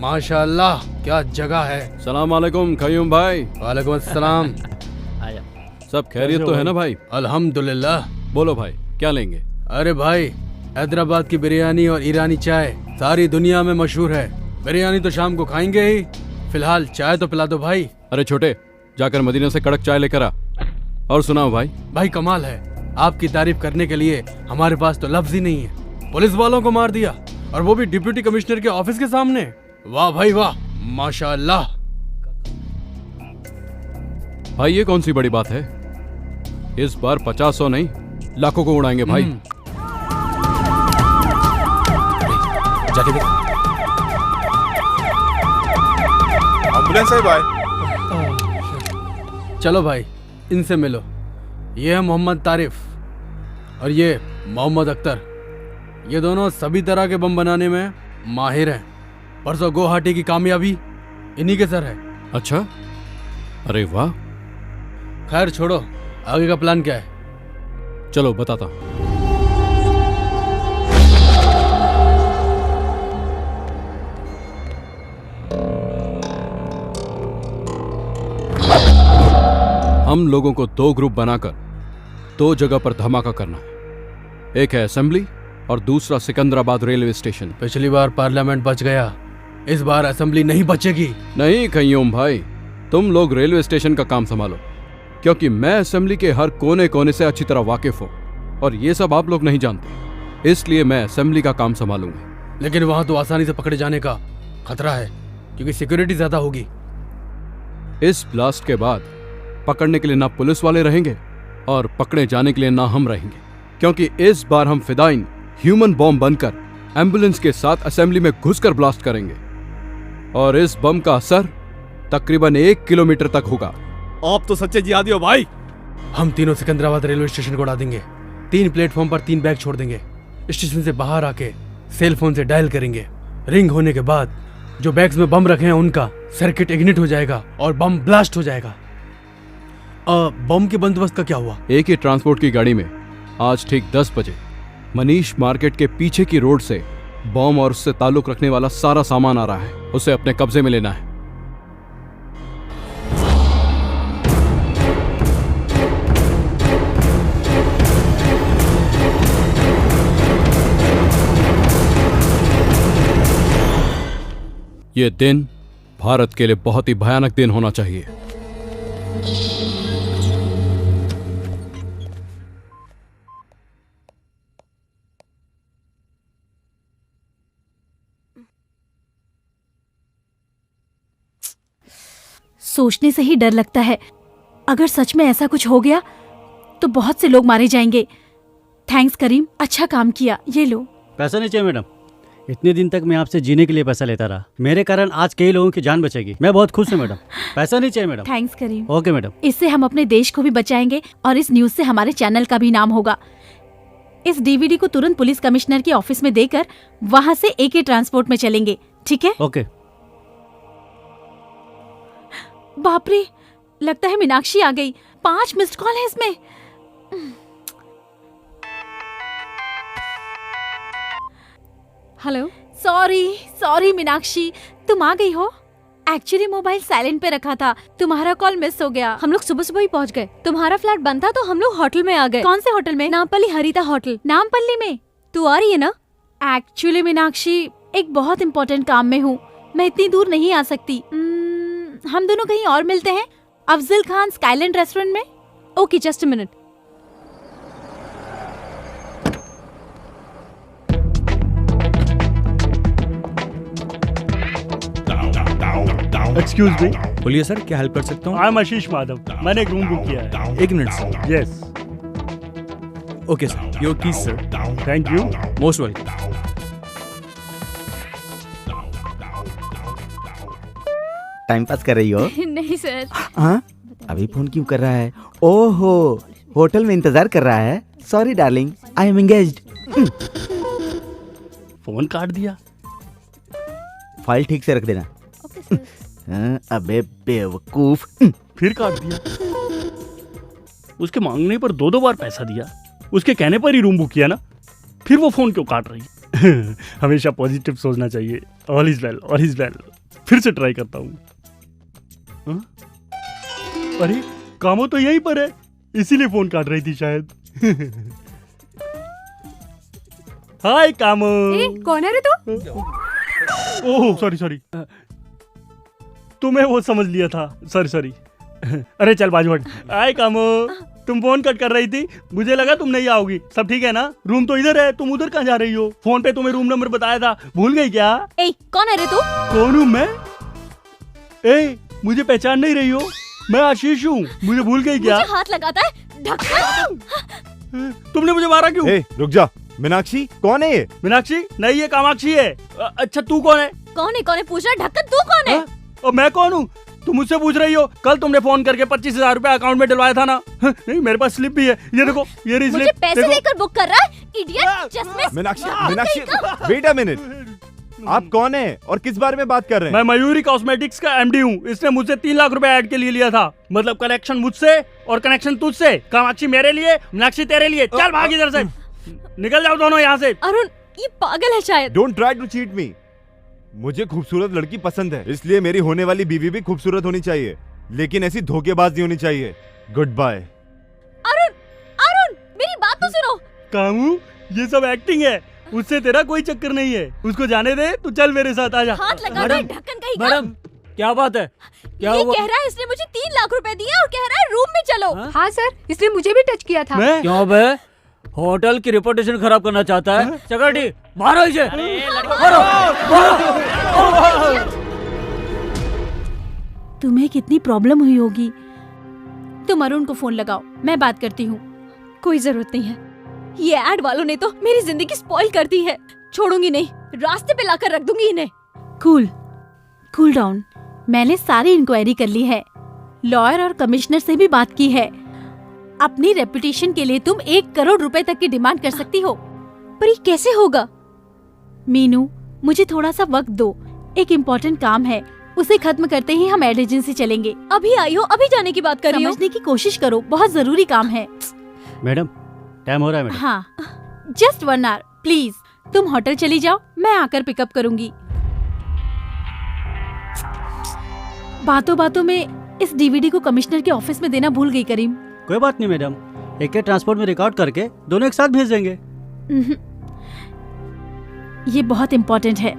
माशाल्लाह, क्या जगह है। सलाम वालेकुम कयूम भाई। वालेकुम अस्सलाम। सब खैरियत तो है ना भाई? अल्हम्दुलिल्लाह। बोलो भाई, क्या लेंगे? अरे भाई, हैदराबाद की बिरयानी और ईरानी चाय सारी दुनिया में मशहूर है। बिरयानी तो शाम को खाएंगे ही, फिलहाल चाय तो पिला दो भाई। अरे छोटे, जाकर मदीना से कड़क चाय लेकर आ। और सुनाओ भाई। भाई कमाल है, आपकी तारीफ करने के लिए हमारे पास तो लफ्ज ही नहीं है। पुलिस वालों को मार दिया, और वो भी डिप्टी कमिश्नर के ऑफिस के सामने। वाह भाई वाह, माशाअल्लाह। भाई ये कौन सी बड़ी बात है? इस बार 50-100 नहीं, लाखों को उड़ाएंगे भाई। जाके देख। एम्बुलेंस है भाई। चलो भाई, इनसे मिलो। ये है मोहम्मद तारिफ और ये मोहम्मद अख्तर। ये दोनों सभी तरह के बम बनाने में माहिर हैं। परसों गुवाहाटी की कामयाबी इन्हीं के सर है। अच्छा, अरे वाह। खैर छोड़ो, आगे का प्लान क्या है? चलो बताता हूं। हम लोगों को 2 ग्रुप बनाकर 2 जगह पर धमाका करना है। एक है असेंबली और दूसरा सिकंदराबाद रेलवे स्टेशन। पिछली बार पार्लियामेंट बच गया, इस बार असेंबली नहीं बचेगी। नहीं कय्यूम भाई, तुम लोग रेलवे स्टेशन का काम संभालो, क्योंकि मैं असेंबली के हर कोने कोने से अच्छी तरह वाकिफ हूं और ये सब आप लोग नहीं जानते, इसलिए मैं असेंबली का काम संभालूंगा। लेकिन वहां तो आसानी से पकड़े जाने का खतरा है, क्योंकि सिक्योरिटी ज्यादा होगी। इस ब्लास्ट के बाद पकड़ने के लिए ना पुलिस वाले रहेंगे और पकड़े जाने के लिए ना हम रहेंगे, क्योंकि इस बार हम फिदाइन ह्यूमन बॉम्ब बनकर एम्बुलेंस के साथ असेंबली में घुसकर ब्लास्ट करेंगे और इस बम का असर तकरीबन 1 किलोमीटर तक होगा। आप तो सच्चे जिहादी हो भाई। हम तीनों सिकंदराबाद रेलवे स्टेशन को उड़ा देंगे। 3 प्लेटफॉर्म पर 3 बैग छोड़ देंगे। स्टेशन से बाहर आके सेल फोन से डायल करेंगे। रिंग होने के बाद जो बैग्स में बम रखे हैं उनका सर्किट इग्निट हो जाएगा और बम ब्लास्ट हो जाएगा। बम के बंदोबस्त का क्या हुआ? एक ही ट्रांसपोर्ट की गाड़ी में आज ठीक 10 बजे मनीष मार्केट के पीछे की रोड से बम और उससे ताल्लुक रखने वाला सारा सामान आ रहा है, उसे अपने कब्जे में लेना है। ये दिन भारत के लिए बहुत ही भयानक दिन होना चाहिए। सोचने से ही डर लगता है, अगर सच में ऐसा कुछ हो गया तो बहुत से लोग मारे जाएंगे। थैंक्स करीम, अच्छा काम किया। ये लो। पैसा नहीं चाहिए मैडम, इतने दिन तक मैं आपसे जीने के लिए पैसा लेता रहा, मेरे कारण आज कई लोगों की जान बचेगी। मैं बहुत खुश हूँ मैडम। पैसा नहीं चाहिए madam. Thanks Karim. Okay madam. इससे हम अपने देश को भी बचाएंगे और इस न्यूज से हमारे चैनल का भी नाम होगा। इस डीवीडी को तुरंत पुलिस कमिश्नर के ऑफिस में देकर वहाँ से AK ट्रांसपोर्ट में चलेंगे, ठीक है? ओके। बाप रे, लगता है मीनाक्षी आ गई। 5 मिस्ड कॉल है इसमें। हेलो। सॉरी मीनाक्षी, तुम आ गई हो? एक्चुअली मोबाइल साइलेंट पे रखा था, तुम्हारा कॉल मिस हो गया। हम लोग सुबह सुबह ही पहुंच गए। तुम्हारा फ्लैट बंद था तो हम लोग होटल में आ गए। कौन से होटल में? नामपल्ली हरिता होटल। नामपल्ली में? तू आ रही है ना? एक्चुअली मीनाक्षी, एक बहुत इम्पोर्टेंट काम में हूँ, मैं इतनी दूर नहीं आ सकती। हम दोनों कहीं और मिलते हैं, अफजल खान स्काईलैंड रेस्टोरेंट में। Okay, just a minute. Excuse me. बोलिए सर, क्या हेल्प कर सकता हूँ? आई एम आशीष माधव, मैंने एक रूम बुक किया है। 1 minute sir. Yes. Okay sir, your keys sir. Thank you. Most welcome. Time pass कर रही हो? नहीं सर। हाँ, अभी फोन क्यों कर रहा है? ओहो, होटल में इंतजार कर रहा है। Sorry darling, I am engaged. Phone काट दिया। फाइल ठीक से रख देना। अबे बेवकूफ। फिर काट दिया। उसके मांगने पर 2 बार पैसा दिया, उसके कहने पर ही रूम बुक किया ना, फिर वो फोन क्यों काट रही? हमेशा पॉजिटिव सोचना चाहिए। All is well, all is well. फिर से ट्राई करता हूँ। अरे कामो तो यहीं पर है, इसीलिए फोन काट रही थी शायद। हाय कामो। कौन है रे तू? Oh sorry. तुम्हें वो समझ लिया था, सॉरी। अरे चल बाजू हट। हाय कामो, तुम फोन कट कर रही थी, मुझे लगा तुम नहीं आओगी। सब ठीक है ना? रूम तो इधर है, तुम उधर कहाँ जा रही हो? फोन पे तुम्हें रूम नंबर बताया था, भूल गई क्या? कौन है रे तू? कौन हूँ मैं? मुझे पहचान नहीं रही हो? मैं आशीष हूँ, मुझे भूल गई क्या? मुझे हाथ लगाता है, ढक्कन। तुमने मुझे मारा क्यों? रुक जा। मीनाक्षी कौन है ये? मीनाक्षी नहीं, ये कामाक्षी है। अच्छा तू कौन है? कौन है पूछ रहा? ढक्कन तू कौन है? और मैं कौन हूँ तुम मुझसे पूछ रही हो? कल तुमने फोन करके 25,000 रुपए अकाउंट में डलवाया था ना? नहीं, मेरे पास स्लिप भी है, ये देखो, ये रही स्लिप। मुझे पैसे देकर बुक कर रहा है, idiot. Meenakshi, wait a minute. आप कौन है और किस बारे में बात कर रहे हैं? मैं मयूरी कॉस्मेटिक्स का एमडी हूँ। इसने मुझसे 3 लाख रुपए ऐड के लिए लिया था। मतलब कनेक्शन मुझसे और कनेक्शन तुझसे। कामाक्षी मेरे लिए, मीनाक्षी तेरे लिए। चल भाग इधर से, निकल जाओ दोनों यहाँ से। अरुण ये पागल है शायद। Don't try to cheat me. मुझे खूबसूरत लड़की पसंद है, इसलिए मेरी होने वाली बीवी भी खूबसूरत होनी चाहिए, लेकिन ऐसी धोखेबाज नहीं होनी चाहिए। Good bye. अरुण अरुण मेरी बात तो सुनो। कामू ये सब एक्टिंग है, उससे तेरा कोई चक्कर नहीं है। उसको जाने दे, तू चल मेरे साथ आजा। हाथ लगा दे ढक्कन कहीं का। मैडम क्या बात है? क्या ये हुआ? कह रहा है इसने मुझे 3 लाख रुपए दिए और कह रहा है रूम में चलो। हाँ सर, इसने मुझे भी टच किया था। क्यों बे? होटल की रेपुटेशन खराब करना चाहता है? चकरटी मारो इसे। तुम्हें कितनी प्रॉब्लम हुई होगी। तुम अरुण को फोन लगाओ, मैं बात करती हूँ। कोई जरूरत नहीं है, ये एड वालों ने तो मेरी जिंदगी स्पॉइल कर दी है। छोड़ूंगी नहीं, रास्ते पे लाकर रख दूंगी इन्हें। Cool down. मैंने सारी इंक्वायरी कर ली है, लॉयर और कमिश्नर से भी बात की है। अपनी रेपुटेशन के लिए तुम 1 करोड़ रुपए तक की डिमांड कर सकती हो। पर ये कैसे होगा? मीनू मुझे थोड़ा सा वक्त दो, एक इम्पोर्टेंट काम है, उसे खत्म करते ही हम एड एजेंसी चलेंगे। अभी आई हो, अभी जाने की बात कर रही हो? समझने की कोशिश करो, बहुत जरूरी काम है। मैडम टाइम हो रहा है मैडम। हाँ जस्ट 1 आवर प्लीज। तुम होटल चली जाओ, मैं आकर पिकअप करूंगी। बातों बातों में इस डीवीडी को कमिश्नर के ऑफिस में देना भूल गई करीम। कोई बात नहीं मैडम, एक ट्रांसपोर्ट में रिकॉर्ड करके दोनों एक साथ भेज देंगे। ये बहुत इम्पोर्टेंट है,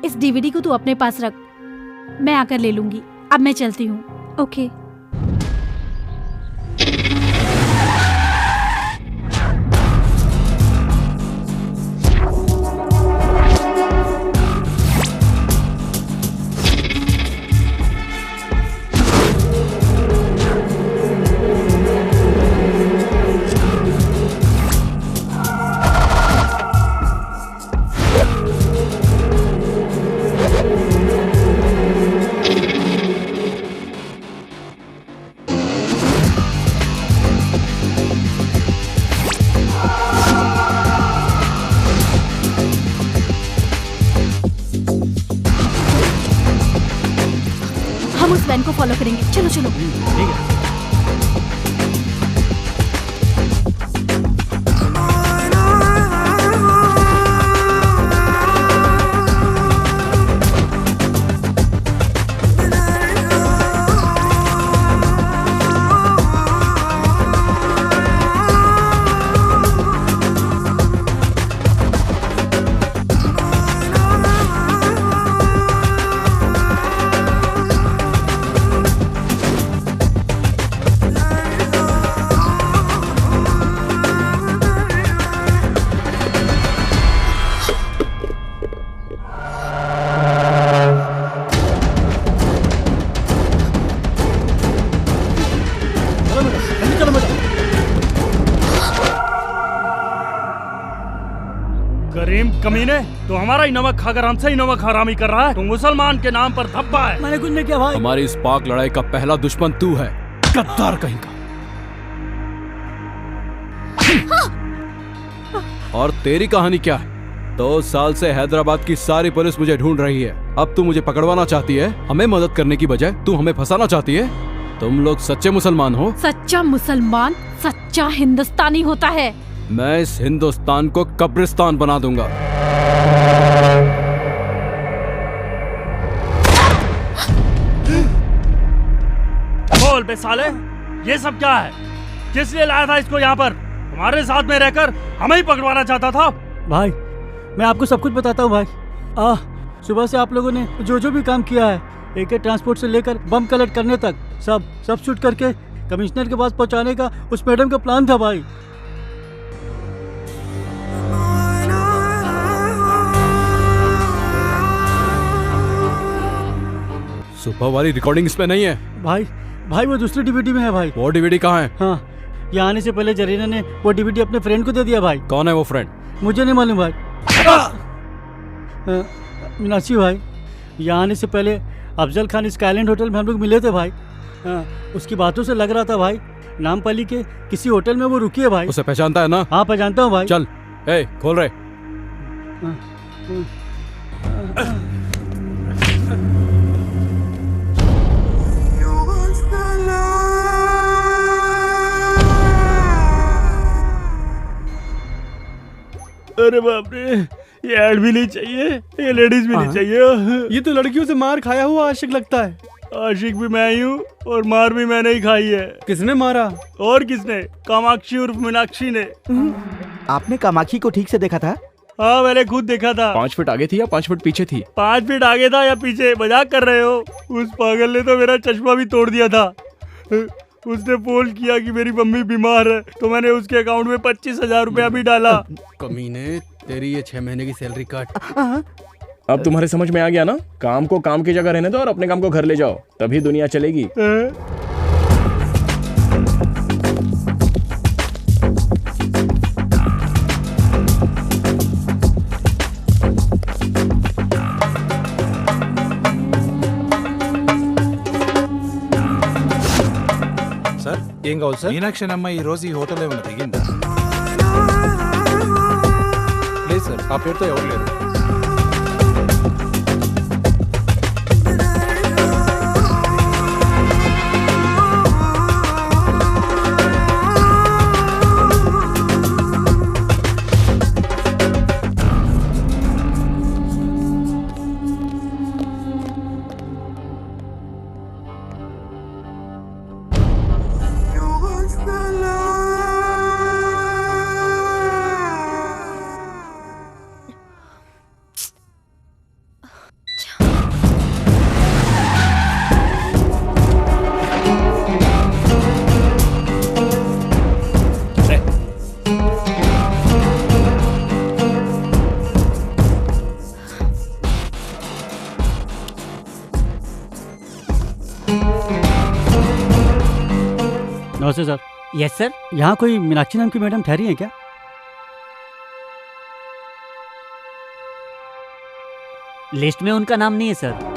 इस डीवीडी को तू अपने पास रख, मैं आकर ले लूंगी। अब मैं चलती हूँ। ओके। हम उस वैन को फॉलो करेंगे। चलो चलो। ठीक है। करीम कमीने, तो हमारा ही नमक खाकर हमसे ही नमक हरामी कर रहा है। तो मुसलमान के नाम पर धब्बा है। मैंने कुछ नहीं किया भाई। हमारी इस पाक लड़ाई का पहला दुश्मन तू है, गद्दार कहीं का। और तेरी कहानी क्या है? 2 साल से हैदराबाद की सारी पुलिस मुझे ढूंढ रही है। अब तू मुझे पकड़वाना चाहती है? हमें मदद करने की बजाय तू हमें फंसाना चाहती है? तुम लोग सच्चे मुसलमान हो? सच्चा मुसलमान सच्चा हिंदुस्तानी होता है। मैं इस हिंदुस्तान को कब्रिस्तान बना दूंगा। बोल बे साले, ये सब क्या है? किस लिए लाया था इसको यहाँ पर? हमारे साथ में रहकर हमें ही पकड़वाना चाहता था। भाई मैं आपको सब कुछ बताता हूँ भाई। सुबह से आप लोगों ने जो जो भी काम किया है, एक ट्रांसपोर्ट से लेकर बम कलेक्ट करने तक, सब शूट करके कमिश्नर के पास पहुँचाने का उस मैडम का प्लान था भाई। सुबह वाली रिकॉर्डिंग इसमें नहीं है भाई वो दूसरी डीवीडी में है भाई। वो डीवीडी कहाँ है? हाँ, यहाँ आने से पहले जरीना ने वो डीवीडी अपने फ्रेंड को दे दिया भाई। कौन है वो फ्रेंड? मुझे नहीं मालूम भाई। मीनाक्षी भाई, यहाँ आने से पहले अफजल खान स्काईलैंड होटल में हम लोग मिले थे भाई। उसकी बातों से लग रहा था भाई नामपल्ली के किसी होटल में वो रुकी है भाई। उसे पहचानता है ना? हाँ पहचानता हूँ भाई। चल खोल रहे। अरे बाप रे, ये ऐड भी नहीं चाहिए, ये लेडीज भी नहीं चाहिए। ये तो लड़कियों से मार खाया हुआ आशिक लगता है। आशिक भी मैं ही हूँ और मार भी मैंने ही खाई है। किसने मारा? और किसने? कामाक्षी उर्फ मीनाक्षी ने। आपने कामाक्षी को ठीक से देखा था? हाँ, मैंने खुद देखा था। 5 फीट आगे थी या 5 फीट पीछे थी? 5 फीट आगे था या पीछे? मजाक कर रहे हो? उस पागल ने तो मेरा चश्मा भी तोड़ दिया था। उसने फोन किया कि मेरी मम्मी बीमार है, तो मैंने उसके अकाउंट में 25,000 रुपया भी डाला। कमीने, तेरी ये 6 महीने की सैलरी काट। अब तुम्हारे समझ में आ गया ना? काम को काम की जगह रहने दो और अपने काम को घर ले जाओ, तभी दुनिया चलेगी। సార్ ఏం కావాలి సార్? మీనాక్షి అమ్మ ఈ రోజు ఈ హోటల్ ఏమైనా దిగిందా? లేదు సార్, ఆ పేరుతో ఎవరు లేరు. नमस्ते सर। Yes sir. यहाँ कोई मीनाक्षी नाम की मैडम ठहरी है क्या? लिस्ट में उनका नाम नहीं है सर।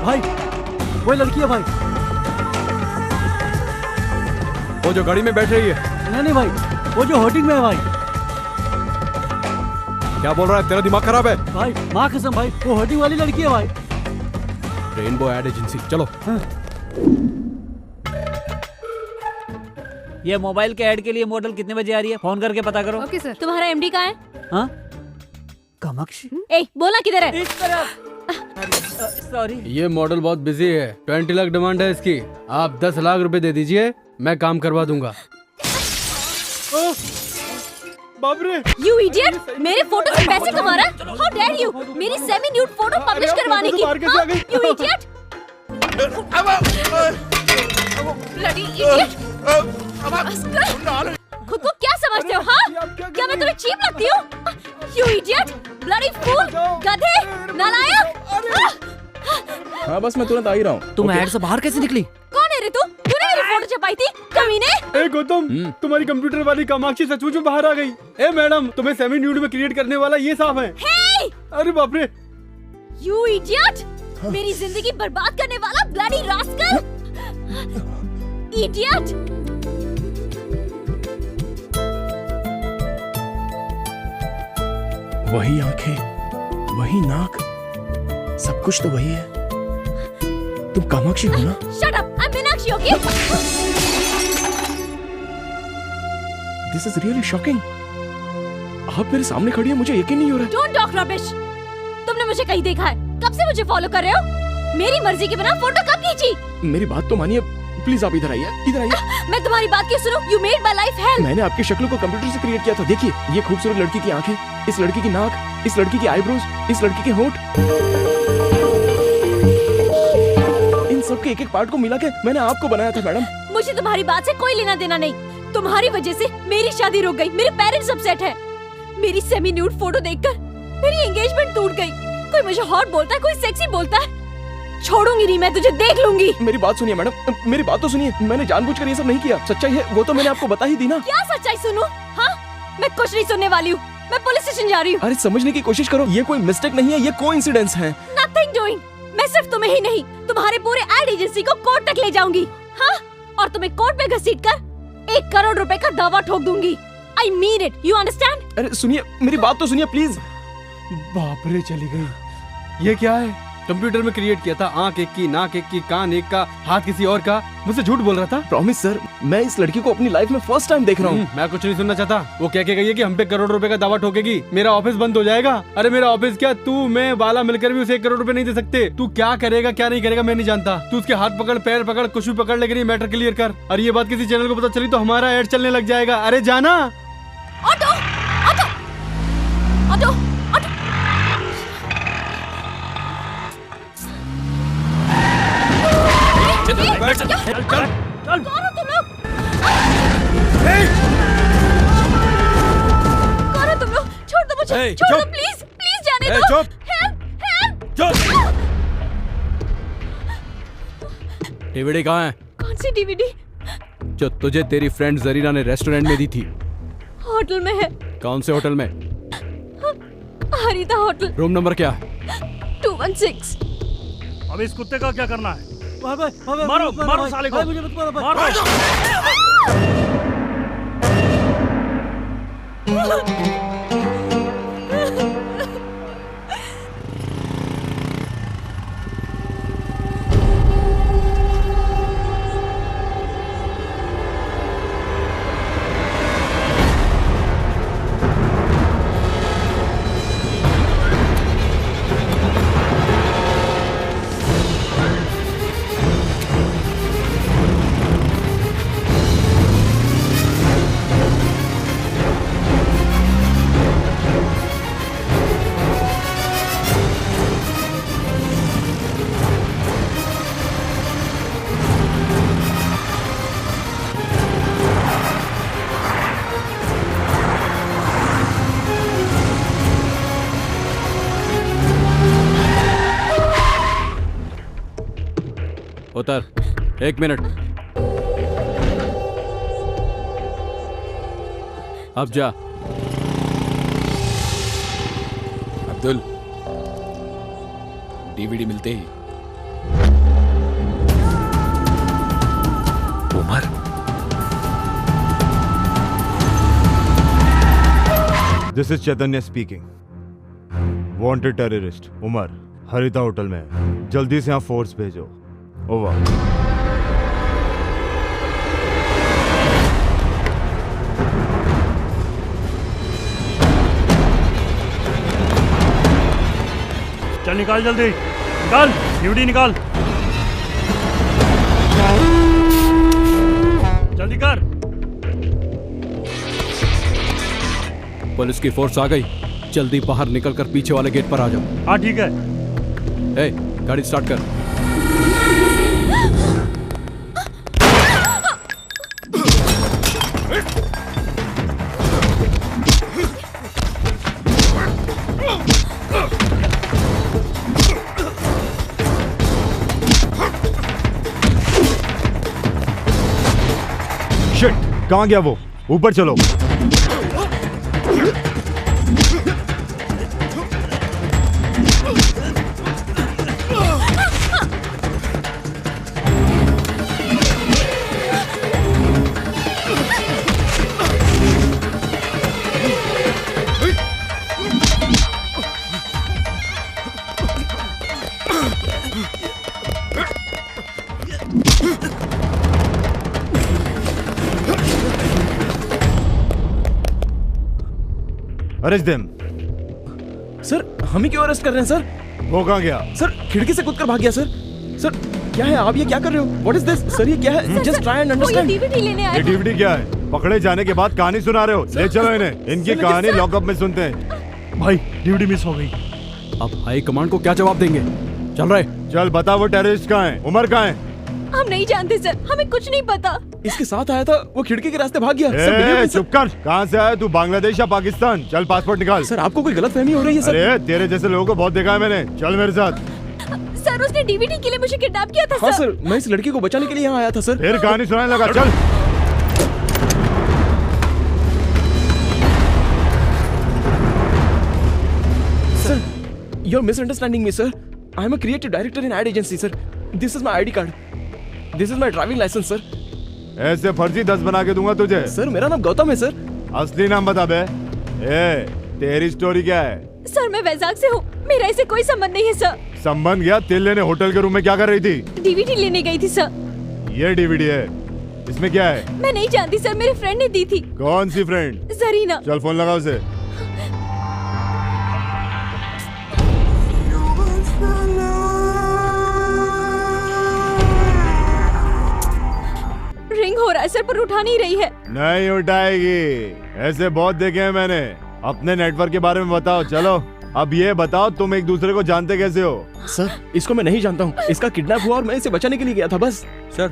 भाई, वो लड़की है भाई। वो जो गाड़ी में बैठ रही है? नहीं भाई, वो जो होर्डिंग में है भाई। क्या बोल रहा है? तेरा दिमाग खराब है भाई? माँ कसम भाई, वो होर्डिंग वाली लड़की है भाई। रेनबो एड एजेंसी, चलो। ये मोबाइल के ऐड के लिए मॉडल कितने बजे आ रही है? फोन करके पता करो। Okay sir. तुम्हारा एमडी कहाँ है? हाँ? कामाक्षी? ए, बोला किधर है? इस तरफ। सॉरी। ये मॉडल बहुत बिजी है, 20 लाख डिमांड है इसकी। आप 10 लाख रुपए दे दीजिए, मैं काम करवा दूंगा। बाप रे! You idiot! मेरे फोटो से पैसे कमा रहा है? How dare you! मेरी सेमी न्यूड फोटो पब्लिश करवाने की? हाँ? You idiot! Bloody idiot! खुद को क्या समझते हो? हाँ? क्या मैं तुम्हें चीप लगती हूँ? You idiot! Bloody fool! गधे! नालायक! हाँ बस मैं तुरंत आ ही रहा हूँ। तुम ऐड से बाहर कैसे निकली? कौन है रे तू? तूने मेरी फोटो छपाई थी? कमीने! ए गौतम, तुम्हारी कंप्यूटर वाली कामाक्षी सचमुच में बाहर आ गई। ए मैडम, तुम्हें सेमी न्यूड में क्रिएट करने वाला ये साफ है। Hey! अरे बाप रे! You idiot! मेरी जिंदगी बर्बाद करने वाला bloody rascal! Idiot! वही आंखें, वही नाक, सब कुछ तो वही है। तुम कामाक्षी हो ना? Shut up! I'm Meenakshi, okay? This is really shocking. आप मेरे सामने खड़ी है, मुझे यकीन नहीं हो रहा है। Don't talk rubbish. तुमने मुझे कहीं देखा है? कब से मुझे फॉलो कर रहे हो? मेरी मर्जी के बिना फोटो कब खींची? मेरी बात तो मानिए, प्लीज आप इधर आइए, इधर आइए। मैं तुम्हारी बात क्यों सुनूं? You made my life hell. मैंने आपकी शक्ल को कंप्यूटर से क्रिएट किया था। देखिए, ये खूबसूरत लड़की की आंखें, इस लड़की की नाक, इस लड़की की आईब्रोज, इस लड़की के होंठ, इन सब के एक-एक पार्ट को मिला के मैंने आपको बनाया था मैडम। मुझे तुम्हारी बात से कोई लेना देना नहीं। तुम्हारी वजह से मेरी शादी रुक गई, मेरे पेरेंट्स अपसेट हैं। मेरी सेमी न्यूड फोटो देखकर मेरी एंगेजमेंट टूट गई। कोई मुझे हॉट बोलता है, कोई सेक्सी बोलता है, छोड़ूंगी नहीं मैं तुझे, देख लूंगी। मेरी बात सुनिए मैडम, मेरी बात तो सुनिए। मैंने जानबूझकर ये सब नहीं किया, सच्चाई है वो तो मैंने आपको बता ही दी ना। क्या सच्चाई सुनूं? हाँ, मैं कुछ नहीं सुनने वाली हूँ, मैं पुलिस स्टेशन जा रही हूँ। अरे समझने की कोशिश करो, ये कोई मिस्टेक नहीं है, ये कोइंसिडेंस है। Nothing doing. मैं सिर्फ तुम्हें ही नहीं, तुम्हारे पूरे एड एजेंसी को कोर्ट तक ले जाऊंगी। हाँ, और तुम्हें कोर्ट में घसीटकर 1 करोड़ रुपए का दावा ठोक दूंगी। I mean it, you understand? अरे सुनिए, मेरी बात तो सुनिए प्लीज। बाप रे, चली गई। ये क्या है? कंप्यूटर में क्रिएट किया था, आंख एक की, नाक एक की, कान एक का, हाथ किसी और का। मुझसे झूठ बोल रहा था। प्रॉमिस सर, मैं इस लड़की को अपनी लाइफ में फर्स्ट टाइम देख रहा हूँ। मैं कुछ नहीं सुनना चाहता। वो क्या कह गई है कि हम पे 1 करोड़ रुपए का दावा ठोकेगी, मेरा ऑफिस बंद हो जाएगा। अरे मेरा ऑफिस क्या, तू मैं बाला मिलकर भी उसे 1 करोड़ रुपए नहीं दे सकते। तू क्या करेगा क्या नहीं करेगा मैं नहीं जानता। तू उसके हाथ पकड़, पैर पकड़, कुछ भी पकड़, लेकिन ये मैटर क्लियर कर। और ये बात किसी चैनल को पता चली तो हमारा एड चलने लग जाएगा। अरे जाना। Auto, auto, auto, auto. चल, कौन हो तुम लोग? कौन हो तुम लोग? छोड़ दो मुझे, छोड़ दो प्लीज, प्लीज जाने दो। Help, help. डीवीडी कहाँ है? कौन सी डीवीडी? जो तुझे तेरी फ्रेंड जरीना ने रेस्टोरेंट में दी थी। होटल में है। कौन से होटल में? हरिता होटल। रूम नंबर क्या है? 216। अब इस कुत्ते का क्या करना है? मारो, मारो साले को। मुझे मत मारो, मारो। उतर, 1 मिनट। अब जा। अब्दुल, डीवीडी मिलते ही Umar, this is Chaitanya speaking. Wanted terrorist Umar Harita hotel में है। जल्दी से यहाँ फोर्स भेजो। ओवर। चल निकाल, जल्दी निकाल, डीवीडी निकाल, जल्दी कर। पुलिस की फोर्स आ गई, जल्दी बाहर निकलकर पीछे वाले गेट पर आ जाओ। हाँ ठीक है। ए, गाड़ी स्टार्ट कर। शिट, कहाँ गया वो? ऊपर चलो। Arrest them. सर, हमें क्यों अरेस्ट कर रहे हैं सर? वो कहाँ गया? सर, खिड़की से कूदकर भाग गया सर। सर, क्या है आप ये क्या कर रहे हो? What is this? सर ये क्या है? Just try and understand. DVD लेने आया ये डीवीडी क्या है? पकड़े जाने के बाद कहानी सुना रहे हो? ले चलो इन्हें, इनकी कहानी लॉकअप में सुनते हैं। भाई डीवीडी मिस हो गई। अब हाई कमांड को क्या जवाब देंगे? चल रहे। चल बता, वो टेररिस्ट कहाँ है? उमर कहाँ है? हम नहीं जानते सर, हमें कुछ नहीं पता। इसके साथ आया था, वो खिड़की के रास्ते भाग गया। सर, मिलिए ए, सर। चुप कर। कहाँ से आया तू? बांग्लादेश या पाकिस्तान? चल पासपोर्ट निकाल। सर आपको कोई गलतफहमी हो रही है सर। अरे तेरे जैसे लोगों को बहुत देखा है मैंने। चल मेरे साथ। सर उसने डीवीडी के लिए मुझे किडनैप किया था हाँ सर, मैं इस लड़की को बचाने के लिए यहाँ आया था सर। फिर कहानी सुनाने लगा। चल। Sir, you're misunderstanding me, sir. I'm a creative director in ad agency, sir. This is my ID card. This is my driving license, sir. ऐसे फर्जी 10 बना के दूंगा तुझे। सर मेरा नाम गौतम है सर। असली नाम बता बे। ए, तेरी स्टोरी क्या है? सर मैं वैजाग से हूँ, मेरा इससे कोई संबंध नहीं है सर। संबंध गया? तेल लेने होटल के रूम में क्या कर रही थी? डीवीडी लेने गई थी सर। ये डीवीडी है, इसमें क्या है? मैं नहीं जानती सर, मेरे फ्रेंड ने दी थी। कौन सी फ्रेंड? जरीना। चल फोन लगा उसे। रिंग हो रहा है सर, पर उठा नहीं रही है। नहीं उठाएगी, ऐसे बहुत देखे हैं मैंने। अपने नेटवर्क के बारे में बताओ। चलो अब ये बताओ, तुम एक दूसरे को जानते कैसे हो? सर इसको मैं नहीं जानता हूँ, इसका किडनैप हुआ और मैं इसे बचाने के लिए गया था बस। सर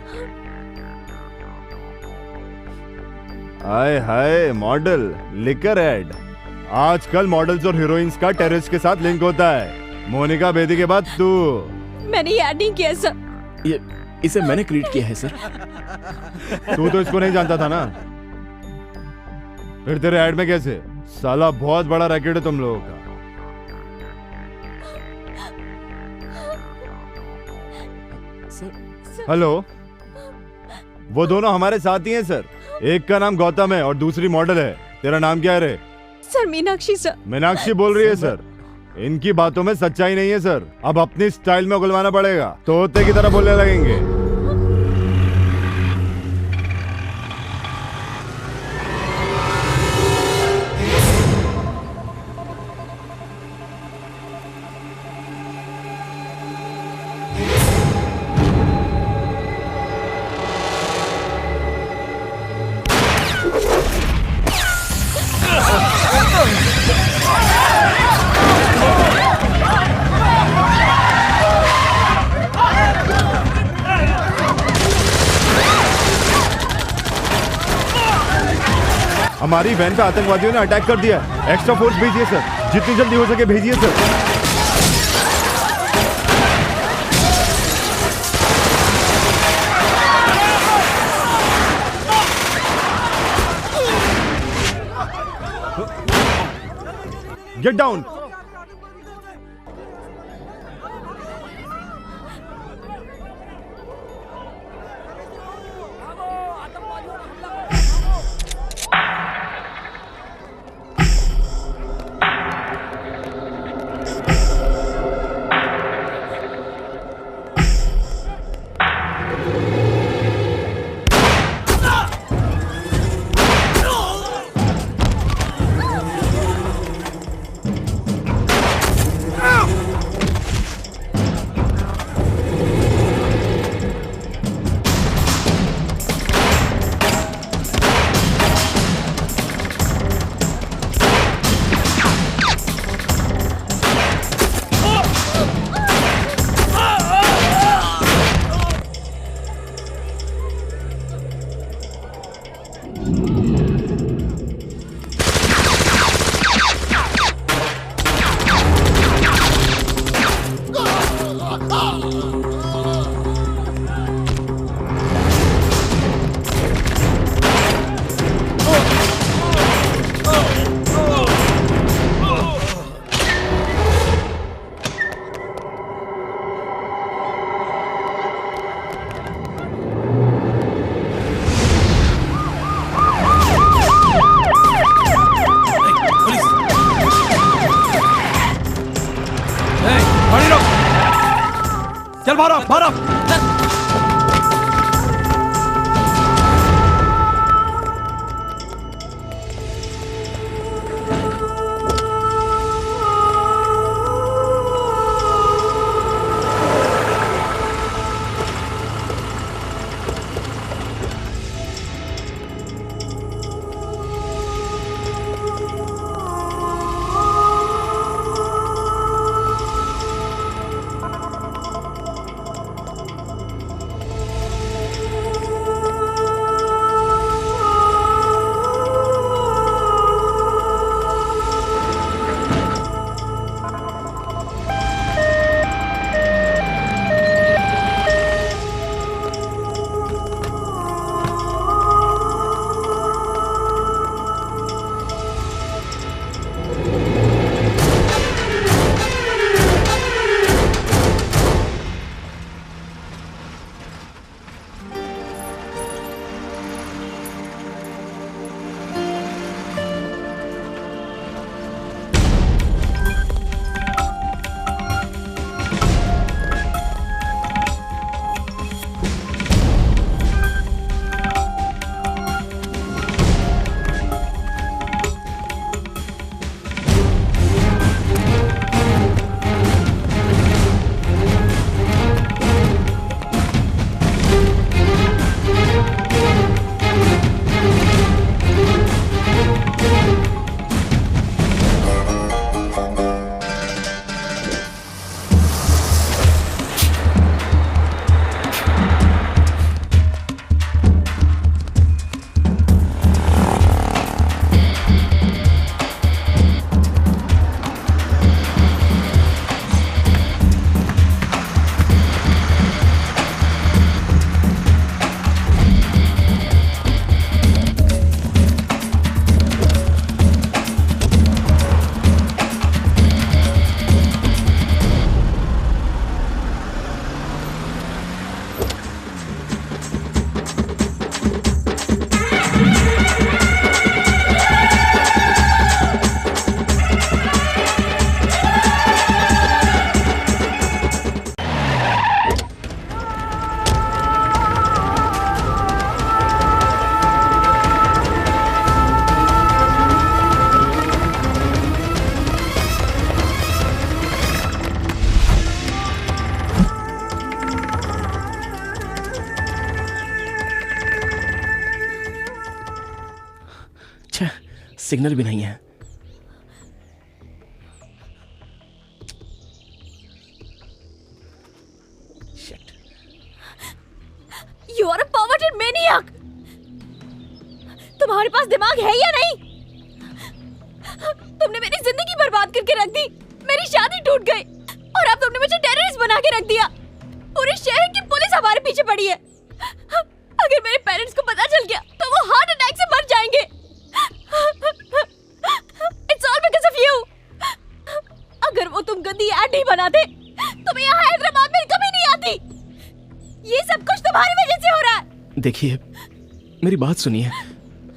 हाय हाय, मॉडल लिकर एड। आजकल मॉडल्स और हीरोइंस का टेररिस्ट के साथ लिंक होता है। मोनिका बेदी के बाद तू। मैंने ये ऐड नहीं किया सर। ये इसे मैंने क्रिएट किया है सर। तू तो इसको नहीं जानता था ना, फिर तेरे ऐड में कैसे? साला बहुत बड़ा रैकेट है तुम लोगों का। हेलो, वो दोनों हमारे साथ ही हैं सर। एक का नाम गौतम है और दूसरी मॉडल है। तेरा नाम क्या है रे? Sir Meenakshi sir. मीनाक्षी बोल रही है सर। इनकी बातों में सच्चाई नहीं है सर। अब अपनी स्टाइल में उगलवाना पड़ेगा, तोते की तरह बोलने लगेंगे। हमारी वैन पे आतंकवादियों ने अटैक कर दिया। एक्स्ट्रा फोर्स भेजिए सर, जितनी जल्दी हो सके भेजिए सर। Get down. चल भारो भारो। सिग्नल भी नहीं है। You are a perverted maniac! तुम्हारे पास दिमाग है या नहीं? तुमने मेरी जिंदगी बर्बाद करके रख दी, मेरी शादी टूट गई और अब तुमने मुझे टेररिस्ट बना के रख दिया। पूरे शहर की पुलिस हमारे पीछे पड़ी है। अगर मेरे पेरेंट्स को पता चल गया तो वो हार्ट अटैक से मर जाएंगे। It's all because of you. अगर वो तुम गंदी ऐड नहीं बनाते तो मैं यहाँ हैदराबाद में कभी नहीं आती। ये सब कुछ तुम्हारी वजह से हो रहा है। देखिए, मेरी बात सुनिए।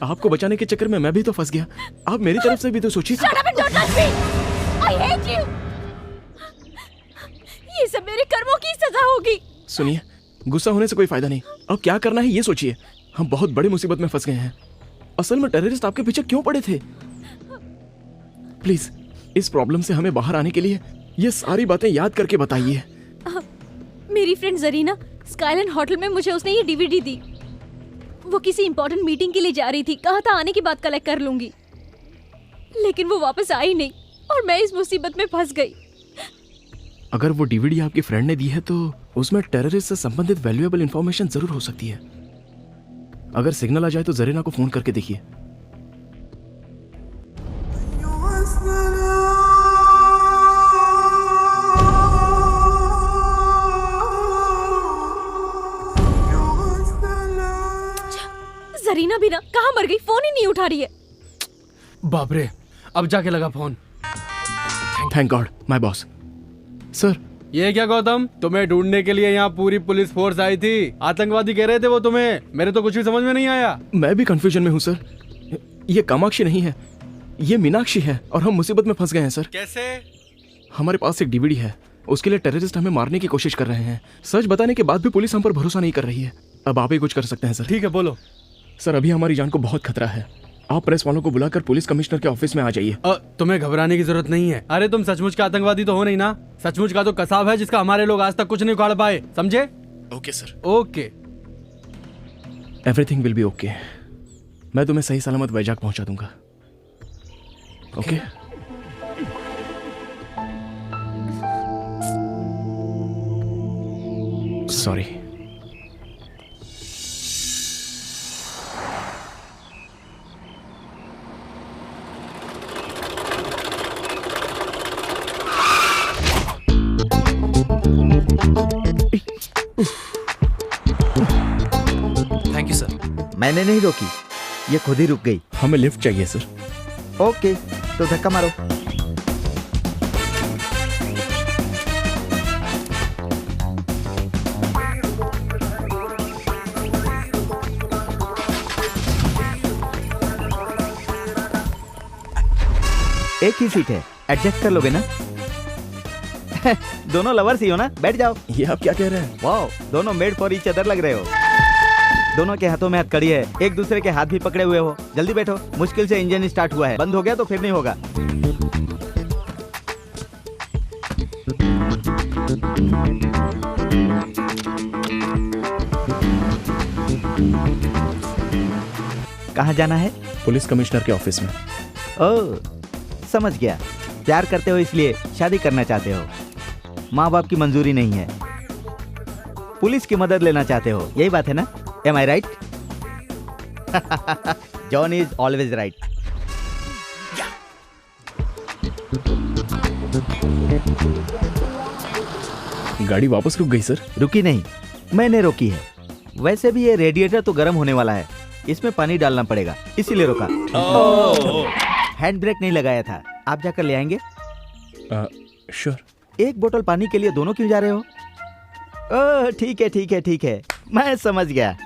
आपको बचाने के चक्कर में मैं भी तो फंस गया। आप मेरी तरफ से भी तो सोचिए। Shut up and don't touch me. I hate you. ये सब मेरे कर्मों की सजा होगी। सुनिए, गुस्सा होने से कोई फायदा नहीं। अब क्या करना है ये सोचिए। हम बहुत बड़ी मुसीबत में फंस गए हैं। असल में टेररिस्ट आपके पीछे क्यों पड़े थे? प्लीज इस प्रॉब्लम से हमें बाहर आने के लिए ये सारी बातें याद करके बताइए। मेरी फ्रेंड जरीना स्काईलैंड होटल में मुझे उसने ये डीवीडी दी। वो किसी इंपॉर्टेंट मीटिंग के लिए जा रही थी, कहा था आने के बाद कलेक्ट कर लूंगी, लेकिन वो वापस आई नहीं और मैं इस मुसीबत में फंस गई। अगर वो डीवीडी आपकी फ्रेंड ने दी है तो उसमें टेररिस्ट से संबंधित वैल्यूएबल इंफॉर्मेशन जरूर हो सकती है। अगर सिग्नल आ जाए तो जरीना को फोन करके देखिए। जरीना भी ना कहाँ मर गई, फोन ही नहीं उठा रही है। बाप रे, अब जाके लगा phone. Thank God my boss. Sir, ये क्या गौतम, तुम्हें ढूंढने के लिए यहाँ पूरी पुलिस फोर्स आई थी। आतंकवादी कह रहे थे वो तुम्हें। मेरे तो कुछ भी समझ में नहीं आया। मैं भी कंफ्यूजन में हूँ सर। ये कामाक्षी नहीं है, ये मीनाक्षी है और हम मुसीबत में फंस गए हैं सर। कैसे? हमारे पास एक डीवीडी है, उसके लिए टेररिस्ट हमें मारने की कोशिश कर रहे हैं। सच बताने के बाद भी पुलिस हम पर भरोसा नहीं कर रही है। अब आप ही कुछ कर सकते हैं सर। ठीक है, बोलो। सर, अभी हमारी जान को बहुत खतरा है। आप प्रेस वालों को बुलाकर पुलिस कमिश्नर के ऑफिस में आ जाइए। तुम्हें घबराने की जरूरत नहीं है। अरे तुम सचमुच का आतंकवादी तो हो नहीं ना। सचमुच का तो कसाब है जिसका हमारे लोग आज तक कुछ नहीं उखाड़ पाए, समझे? Okay sir. Okay, everything will be okay. मैं तुम्हें सही सलामत वैजाग पहुंचा दूंगा। Okay? Sorry. Thank you sir. मैंने नहीं रोकी, ये खुद ही रुक गई। हमें लिफ्ट चाहिए सर। ओके, तो धक्का मारो। एक ही सीट है, एडजस्ट कर लोगे ना? दोनों लवर्स ही हो ना? बैठ जाओ। ये आप क्या कह रहे हैं? वाओ, दोनों मेड फॉर ईच अदर लग रहे हो। दोनों के हाथों में हथकड़ी है, एक दूसरे के हाथ भी पकड़े हुए हो। जल्दी बैठो, मुश्किल से इंजन स्टार्ट हुआ है, बंद हो गया तो फिर नहीं होगा। कहाँ जाना है? पुलिस कमिश्नर के ऑफिस में। ओह, समझ गया। प्यार करते हो इसलिए शादी करना चाहते हो। माँ बाप की मंजूरी नहीं है, पुलिस की मदद लेना चाहते हो, यही बात है ना? Am I right? John is always right. गाड़ी वापस रुक गई सर। रुकी नहीं, मैंने रोकी है। वैसे भी ये रेडिएटर तो गर्म होने वाला है, इसमें पानी डालना पड़ेगा, इसीलिए रोका। हैंड ब्रेक नहीं लगाया था। आप जाकर ले आएंगे? श्योर। एक बोतल पानी के लिए दोनों क्यों जा रहे हो? ओह, ठीक है ठीक है ठीक है, मैं समझ गया।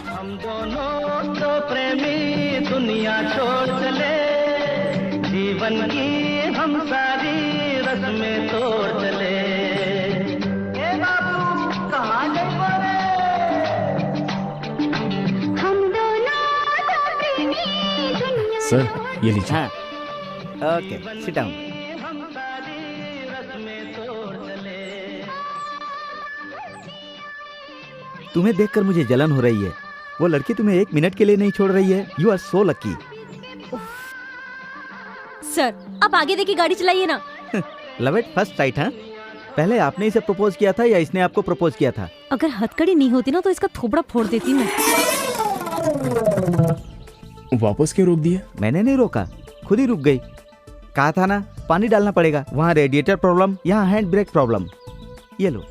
हम दोनों तो प्रेमी दुनिया छोड़ चले, जीवन की हम सारी रस्में तोड़ चले। ए बाबू कहाँ गए बोले? हम दोनों तो प्रेमी दुनिया। सर, ये लीजिए। हाँ, ओके, सिट डाउन। तुम्हें देखकर मुझे जलन हो रही है। वो लड़की तुम्हें एक मिनट के लिए नहीं छोड़ रही है। You are so lucky. Sir आप आगे देखिए, गाड़ी चलाइए ना। लव एट फर्स्ट साइट, हाँ? पहले आपने इसे प्रपोज किया था या इसने आपको प्रपोज किया था? अगर हथकड़ी नहीं होती ना तो इसका थोबड़ा फोड़ देती मैं। वापस क्यों रोक दिया? मैंने नहीं रोका, खुद ही रुक गई। कहा था ना पानी डालना पड़ेगा। वहाँ रेडिएटर प्रॉब्लम, यहाँ हैंड ब्रेक प्रॉब्लम। ये लो।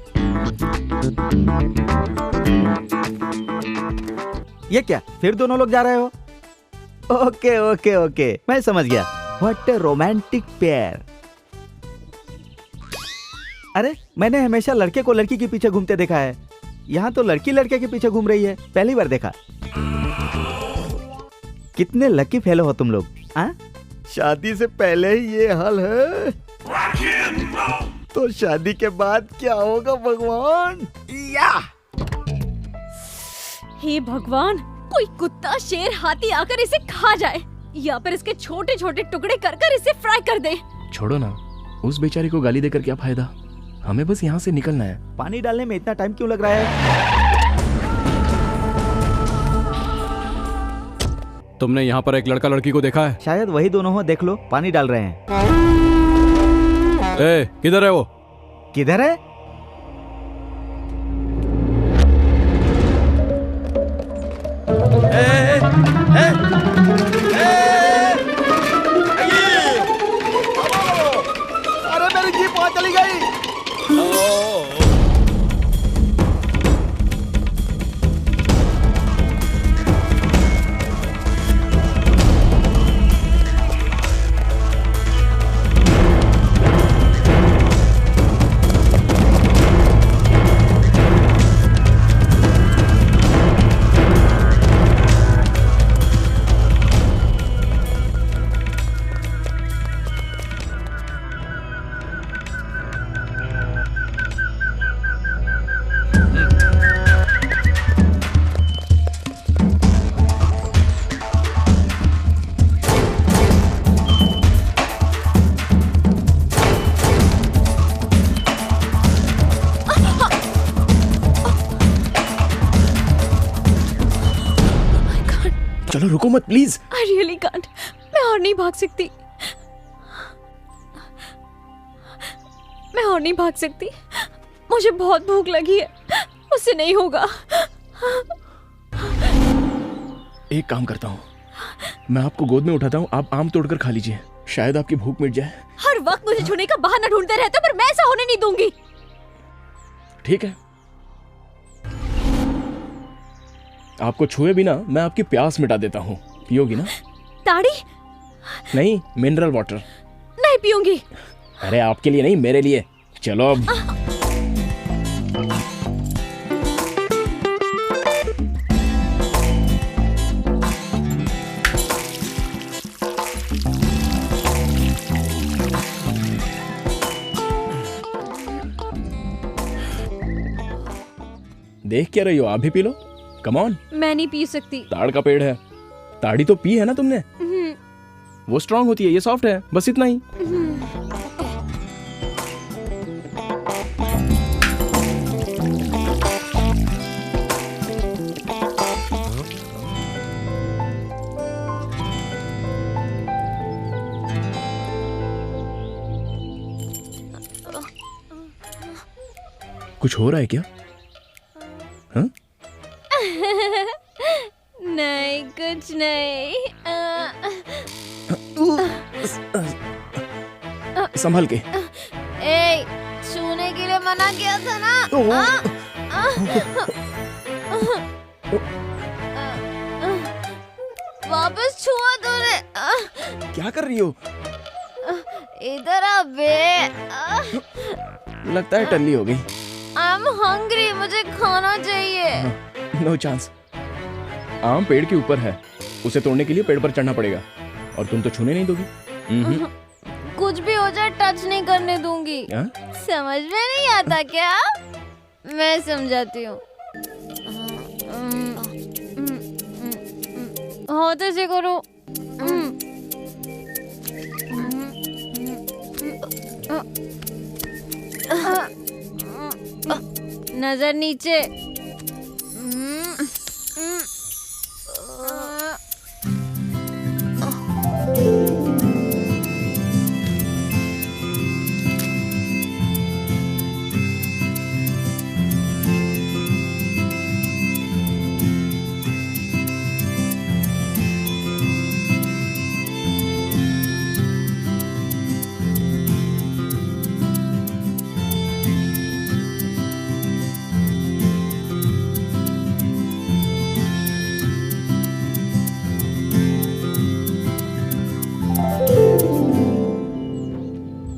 ये क्या, फिर दोनों लोग जा रहे हो? ओके ओके ओके, मैं समझ गया। What A romantic pair. अरे मैंने हमेशा लड़के को लड़की के पीछे घूमते देखा है, यहाँ तो लड़की लड़के के पीछे घूम रही है। पहली बार देखा। कितने लकी फेलो हो तुम लोग, हाँ? शादी से पहले ही ये हाल है तो शादी के बाद क्या होगा भगवान? या हे भगवान, कोई कुत्ता शेर हाथी आकर इसे खा जाए या फिर इसके छोटे छोटे टुकड़े कर कर इसे फ्राई कर दे। छोड़ो ना, उस बेचारे को गाली देकर क्या फायदा, हमें बस यहाँ से निकलना है। पानी डालने में इतना टाइम क्यों लग रहा है? तुमने यहाँ पर एक लड़का लड़की को देखा है? शायद वही दोनों हो, देख लो पानी डाल रहे हैं। ए, किधर है वो? किधर है? अरे मेरी जीप वहां चली गई। चलो रुको मत प्लीज। I really can't, मैं और नहीं भाग सकती। मैं और नहीं भाग सकती, मुझे बहुत भूख लगी है, मुझसे नहीं होगा। एक काम करता हूँ, मैं आपको गोद में उठाता हूँ, आप आम तोड़कर खा लीजिए, शायद आपकी भूख मिट जाए। हर वक्त मुझे छूने का बहाना ढूंढते रहते हो, पर मैं ऐसा होने नहीं दूंगी। ठीक है, आपको छुए बिना मैं आपकी प्यास मिटा देता हूँ, पियोगी ना? ताड़ी? नहीं, मिनरल वाटर। नहीं पीऊंगी। अरे आपके लिए नहीं, मेरे लिए। चलो अब। देख क्या रही हो, आप भी पी लो। Come on. मैं नहीं पी सकती। ताड़ का पेड़ है, ताड़ी तो पी है ना तुमने? वो स्ट्रांग होती है, ये सॉफ्ट है, बस इतना ही। कुछ हो रहा है क्या? हाँ? नहीं, कुछ नहीं। संभल के। ए, छूने के लिए मना किया था ना? वापस छुआ तूने। क्या कर रही हो? इधर आ बे। लगता है टल्ली हो गई। I'm hungry, मुझे खाना चाहिए। No chance. आम पेड़ के ऊपर है, उसे तोड़ने के लिए पेड़ पर चढ़ना पड़ेगा, और तुम तो छूने नहीं दोगी। कुछ भी हो जाए टच नहीं करने दूंगी। समझ में नहीं आता क्या? मैं समझाती हूँ। होते से करो। नजर नीचे।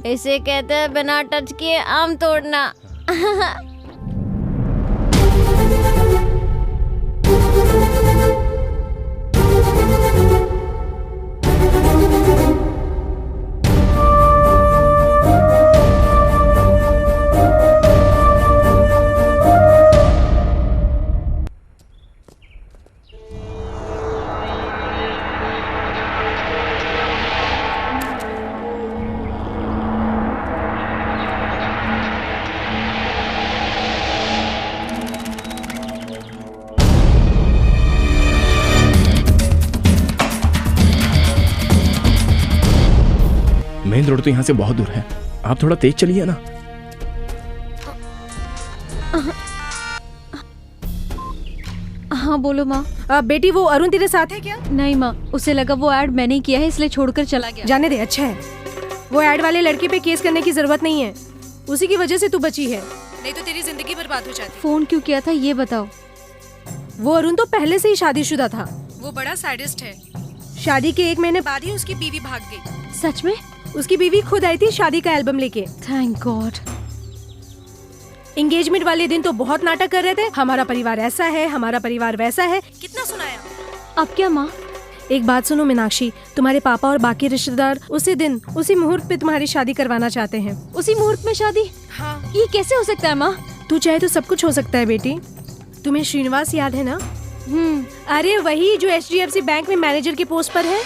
इसे कहते हैं बिना टच किए आम तोड़ना। मेन रोड तो यहाँ से बहुत दूर है, आप थोड़ा तेज चलिए ना। हाँ बोलो माँ। बेटी वो अरुण तेरे साथ है क्या? नहीं माँ, उसे लगा वो ऐड मैंने ही किया है इसलिए छोड़कर चला गया। जाने दे, अच्छा है। वो ऐड वाले लड़के पे केस करने की जरूरत नहीं है, उसी की वजह से तू बची है, नहीं तो तेरी जिंदगी बर्बाद हो जाती। फोन क्यों किया था ये बताओ। वो अरुण तो पहले से ही शादीशुदा था, वो बड़ा सैडिस्ट है। शादी के 1 महीने बाद ही उसकी बीवी भाग गई। सच में? उसकी बीवी खुद आई थी शादी का एल्बम लेके। Thank God. एंगेजमेंट वाले दिन तो बहुत नाटक कर रहे थे, हमारा परिवार ऐसा है, हमारा परिवार वैसा है। कितना सुनाया। अब क्या माँ? एक बात सुनो मीनाक्षी, तुम्हारे पापा और बाकी रिश्तेदार उसी दिन उसी मुहूर्त पे तुम्हारी शादी करवाना चाहते हैं। उसी मुहूर्त में शादी? हाँ। ये कैसे हो सकता है माँ? तू चाहे तो सब कुछ हो सकता है बेटी। तुम्हें श्रीनिवास याद है ना? अरे वही जो HDFC बैंक में मैनेजर के पोस्ट पर है।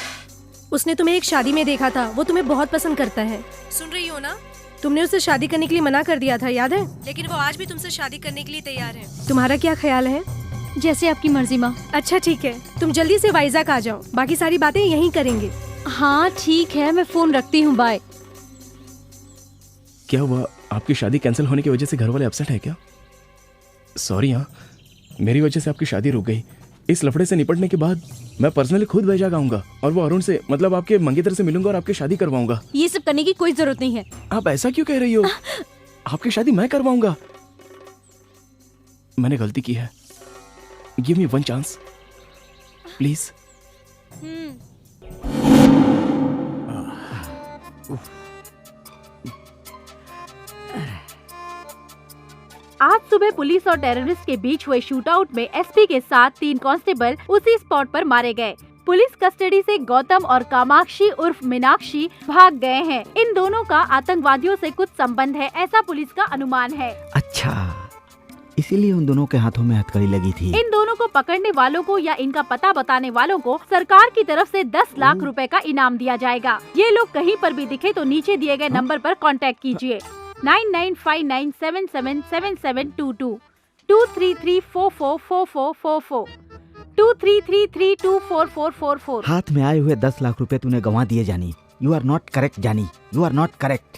उसने तुम्हें एक शादी में देखा था, वो तुम्हें बहुत पसंद करता है। सुन रही हो ना? तुमने उसे शादी करने के लिए मना कर दिया था, याद है? लेकिन वो आज भी तुमसे शादी करने के लिए तैयार है। तुम्हारा क्या ख्याल है? जैसे आपकी मर्जी माँ। अच्छा ठीक है, तुम जल्दी से वाइजाग आ जाओ, बाकी सारी बातें यहीं करेंगे। हाँ ठीक है, मैं फोन रखती हूँ, बाय। क्या हुआ, आपकी शादी कैंसिल होने की वजह से घर वाले अपसेट है क्या? सॉरी हाँ, मेरी वजह से आपकी शादी रुक गई। इस लफड़े से निपटने के बाद मैं पर्सनली खुद वैजाग आऊंगा और वो अरुण से मतलब आपके मंगेतर से मिलूंगा और आपकी शादी करवाऊंगा। ये सब करने की कोई जरूरत नहीं है। आप ऐसा क्यों कह रही हो? आपकी शादी मैं करवाऊंगा। मैंने गलती की है, गिव मी 1 चांस प्लीज। आज सुबह पुलिस और टेररिस्ट के बीच हुए शूटआउट में एसपी के साथ 3 कांस्टेबल उसी स्पॉट पर मारे गए। पुलिस कस्टडी से गौतम और कामाक्षी उर्फ मीनाक्षी भाग गए हैं। इन दोनों का आतंकवादियों से कुछ संबंध है, ऐसा पुलिस का अनुमान है। अच्छा, इसीलिए उन दोनों के हाथों में हथकड़ी लगी थी। इन दोनों को पकड़ने वालों को या इनका पता बताने वालों को सरकार की तरफ से 10 लाख रुपए का इनाम दिया जाएगा। ये लोग कहीं पर भी दिखे तो नीचे दिए गए नंबर पर कांटेक्ट कीजिए 9959777722 233444444 233324444। हाथ में आए हुए 10 लाख रुपए तूने गंवा दिए जानी। यू आर नॉट करेक्ट जानी, यू आर नॉट करेक्ट।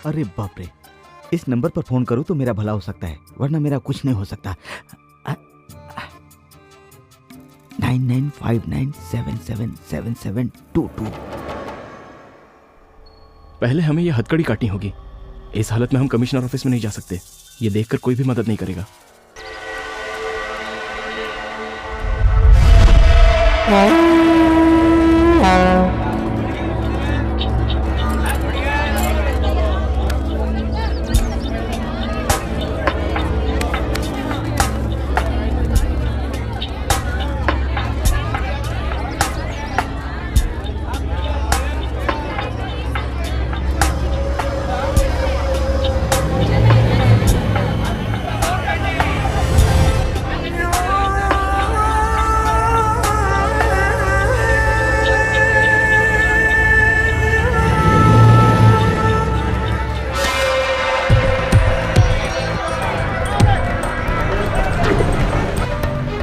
अरे बाप रे, इस नंबर पर फोन करूं तो मेरा भला हो सकता है, वरना मेरा कुछ नहीं हो सकता। 9959777722। पहले हमें ये हथकड़ी काटनी होगी। इस हालत में हम कमिश्नर ऑफिस में नहीं जा सकते, ये देखकर कोई भी मदद नहीं करेगा।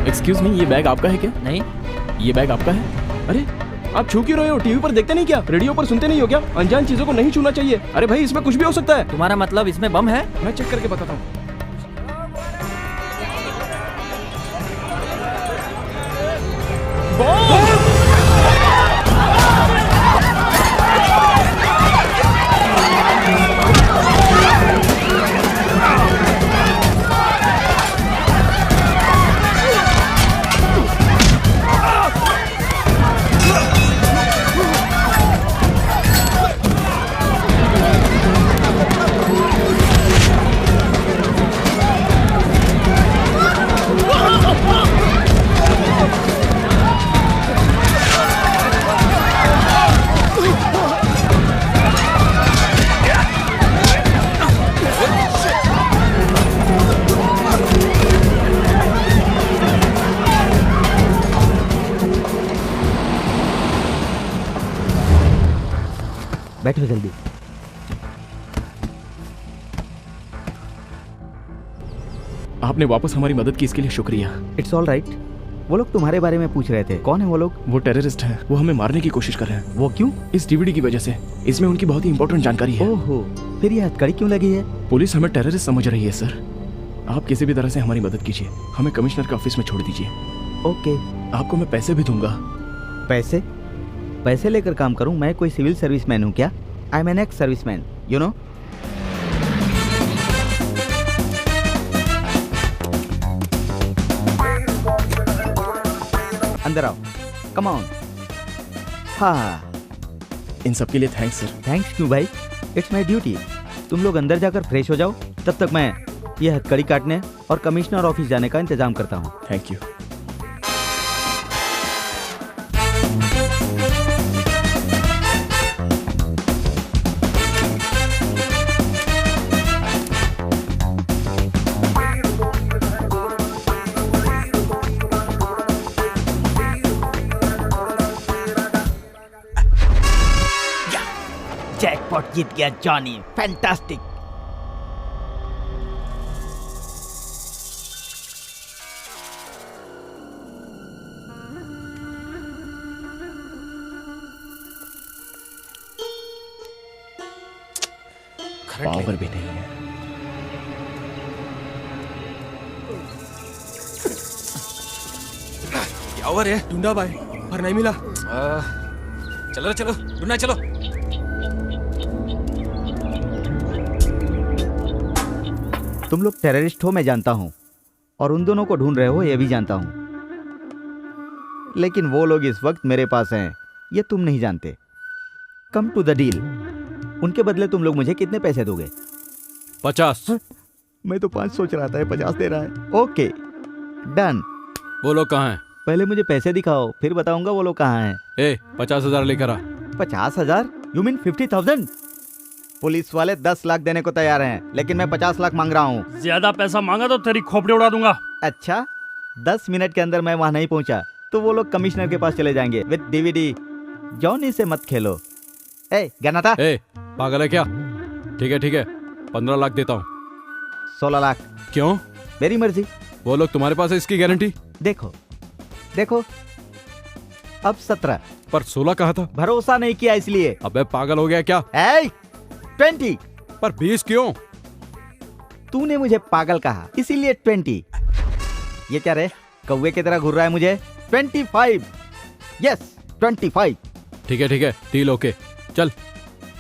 एक्सक्यूज मी, ये बैग आपका है क्या? नहीं। ये बैग आपका है? अरे आप छू क्यों रहे हो? टीवी पर देखते नहीं क्या? रेडियो पर सुनते नहीं हो क्या? अनजान चीजों को नहीं छूना चाहिए। अरे भाई, इसमें कुछ भी हो सकता है। तुम्हारा मतलब इसमें बम है? मैं चेक करके बताता हूँ। बैठो जल्दी। आपने वापस हमारी मदद की, इसके लिए शुक्रिया। It's all right. वो लोग तुम्हारे बारे में पूछ रहे थे, कौन है वो लोग? वो टेररिस्ट हैं, वो हमें मारने की कोशिश कर रहे हैं। वो क्यों? इस डीवीडी की वजह से। इसमें उनकी बहुत ही इंपॉर्टेंट जानकारी है। ओहो, फिर ये हथकड़ी क्यों लगी है? पुलिस हमें टेररिस्ट समझ रही है सर। आप किसी भी तरह से हमारी मदद कीजिए, हमें कमिश्नर के ऑफिस में छोड़ दीजिए। ओके। आपको मैं पैसे भी दूंगा। पैसे? पैसे लेकर काम करूं? मैं कोई सिविल सर्विसमैन हूं क्या? I am an ex serviceman, you know. अंदर आओ, कम ऑन। हाँ, इन सब के लिए थैंक्स सर। थैंक्स क्यों भाई, इट्स माई ड्यूटी। तुम लोग अंदर जाकर फ्रेश हो जाओ, तब तक मैं ये हथकड़ी काटने और कमिश्नर ऑफिस जाने का इंतजाम करता हूँ। Thank you. जैकपॉट जीत गया जॉनी, फैंटास्टिक। पावर भी नहीं है। क्या हुआ रे? ढूंढा भाई पर नहीं मिला। चलो चलो ढूंढना चलो। तुम लोग टेररिस्ट हो मैं जानता हूं, और उन दोनों को ढूंढ रहे हो ये भी जानता हूं, लेकिन वो लोग इस वक्त मेरे पास हैं ये तुम नहीं जानते। Come to the deal. उनके बदले तुम लोग मुझे कितने पैसे दोगे? 50। मैं तो 5 सोच रहा था, 50 दे रहा है। Okay done. वो लोग कहाँ हैं? पहले मुझे पैसे दिखाओ, फिर बताऊंगा वो लोग कहाँ हैं। 50,000 लेकर आ। 50,000? You mean 50,000? पुलिस वाले 10 लाख देने को तैयार हैं, लेकिन मैं 50 लाख मांग रहा हूँ। ज्यादा पैसा मांगा तो तेरी खोपड़ी उड़ा दूंगा। अच्छा, 10 मिनट के अंदर मैं वहाँ नहीं पहुँचा तो वो लोग कमिश्नर के पास चले जाएंगे विद डीवीडी। जॉनी से मत खेलो। ए गाना था? पागल है क्या? ठीक है 15 लाख देता हूँ। 16 लाख। क्यों? मेरी मर्जी। वो लोग तुम्हारे पास है इसकी गारंटी? देखो अब 17। पर 16 कहा था। भरोसा नहीं किया इसलिए। अबे पागल हो गया क्या? 20। पर 20 क्यों? तूने मुझे पागल कहा इसीलिए 20। ये क्या रे, कौवे की तरह घूर रहा है मुझे? 25। यस 25। ठीक है डील ओके, चल।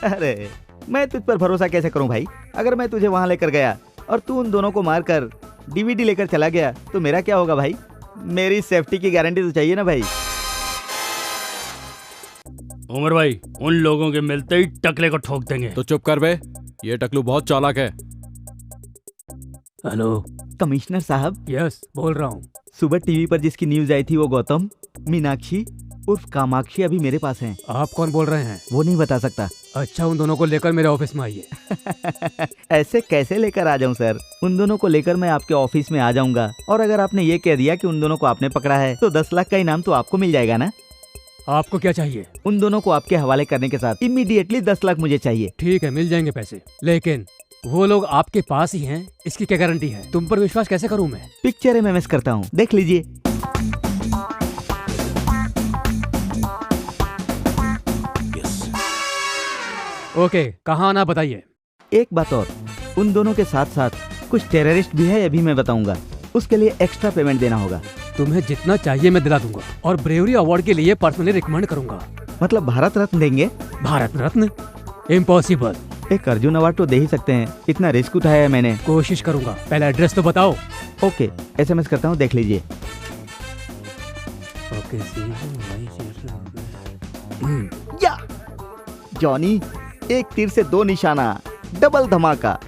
अरे मैं तुझ पर भरोसा कैसे करूं भाई? अगर मैं तुझे वहां लेकर गया और तू उन दोनों को मारकर डीवीडी लेकर चला गया तो मेरा क्या होगा भाई? मेरी सेफ्टी की गारंटी तो चाहिए ना भाई। उमर भाई, उन लोगों के मिलते ही टकले को ठोक देंगे। तो चुप कर बे, ये टकलू बहुत चालाक है। हेलो कमिश्नर साहब। यस बोल रहा हूँ। सुबह टीवी पर जिसकी न्यूज आई थी वो गौतम, मीनाक्षी उर्फ कामाक्षी अभी मेरे पास हैं। आप कौन बोल रहे हैं? वो नहीं बता सकता। अच्छा, उन दोनों को लेकर मेरे ऑफिस में आइए। ऐसे कैसे लेकर आ जाऊं सर? उन दोनों को लेकर मैं आपके ऑफिस में आ जाऊंगा, और अगर आपने ये कह दिया कि उन दोनों को आपने पकड़ा है तो 10 लाख का इनाम तो आपको मिल जाएगा ना? आपको क्या चाहिए? उन दोनों को आपके हवाले करने के साथ इमीडिएटली 10 लाख मुझे चाहिए। ठीक है, मिल जाएंगे पैसे, लेकिन वो लोग आपके पास ही हैं, इसकी क्या गारंटी है? तुम पर विश्वास कैसे करूं मैं? पिक्चर MMS करता हूँ, देख लीजिए। ओके, कहाँ आना बताइए। एक बात और, उन दोनों के साथ साथ कुछ टेररिस्ट भी है, ये भी मैं बताऊंगा। उसके लिए एक्स्ट्रा पेमेंट देना होगा। तुम्हें जितना चाहिए मैं दिला दूंगा, और ब्रेवरी अवार्ड के लिए पर्सनली रिकमेंड करूंगा। मतलब भारत रत्न देंगे? भारत रत्न? इम्पॉसिबल। एक अर्जुन अवार्ड तो दे ही सकते हैं, इतना रिस्क उठाया है मैंने। कोशिश करूंगा, पहले एड्रेस तो बताओ। ओके, SMS करता हूँ, देख लीजिए। या जॉनी, एक तीर से 2 निशाना, डबल धमाका।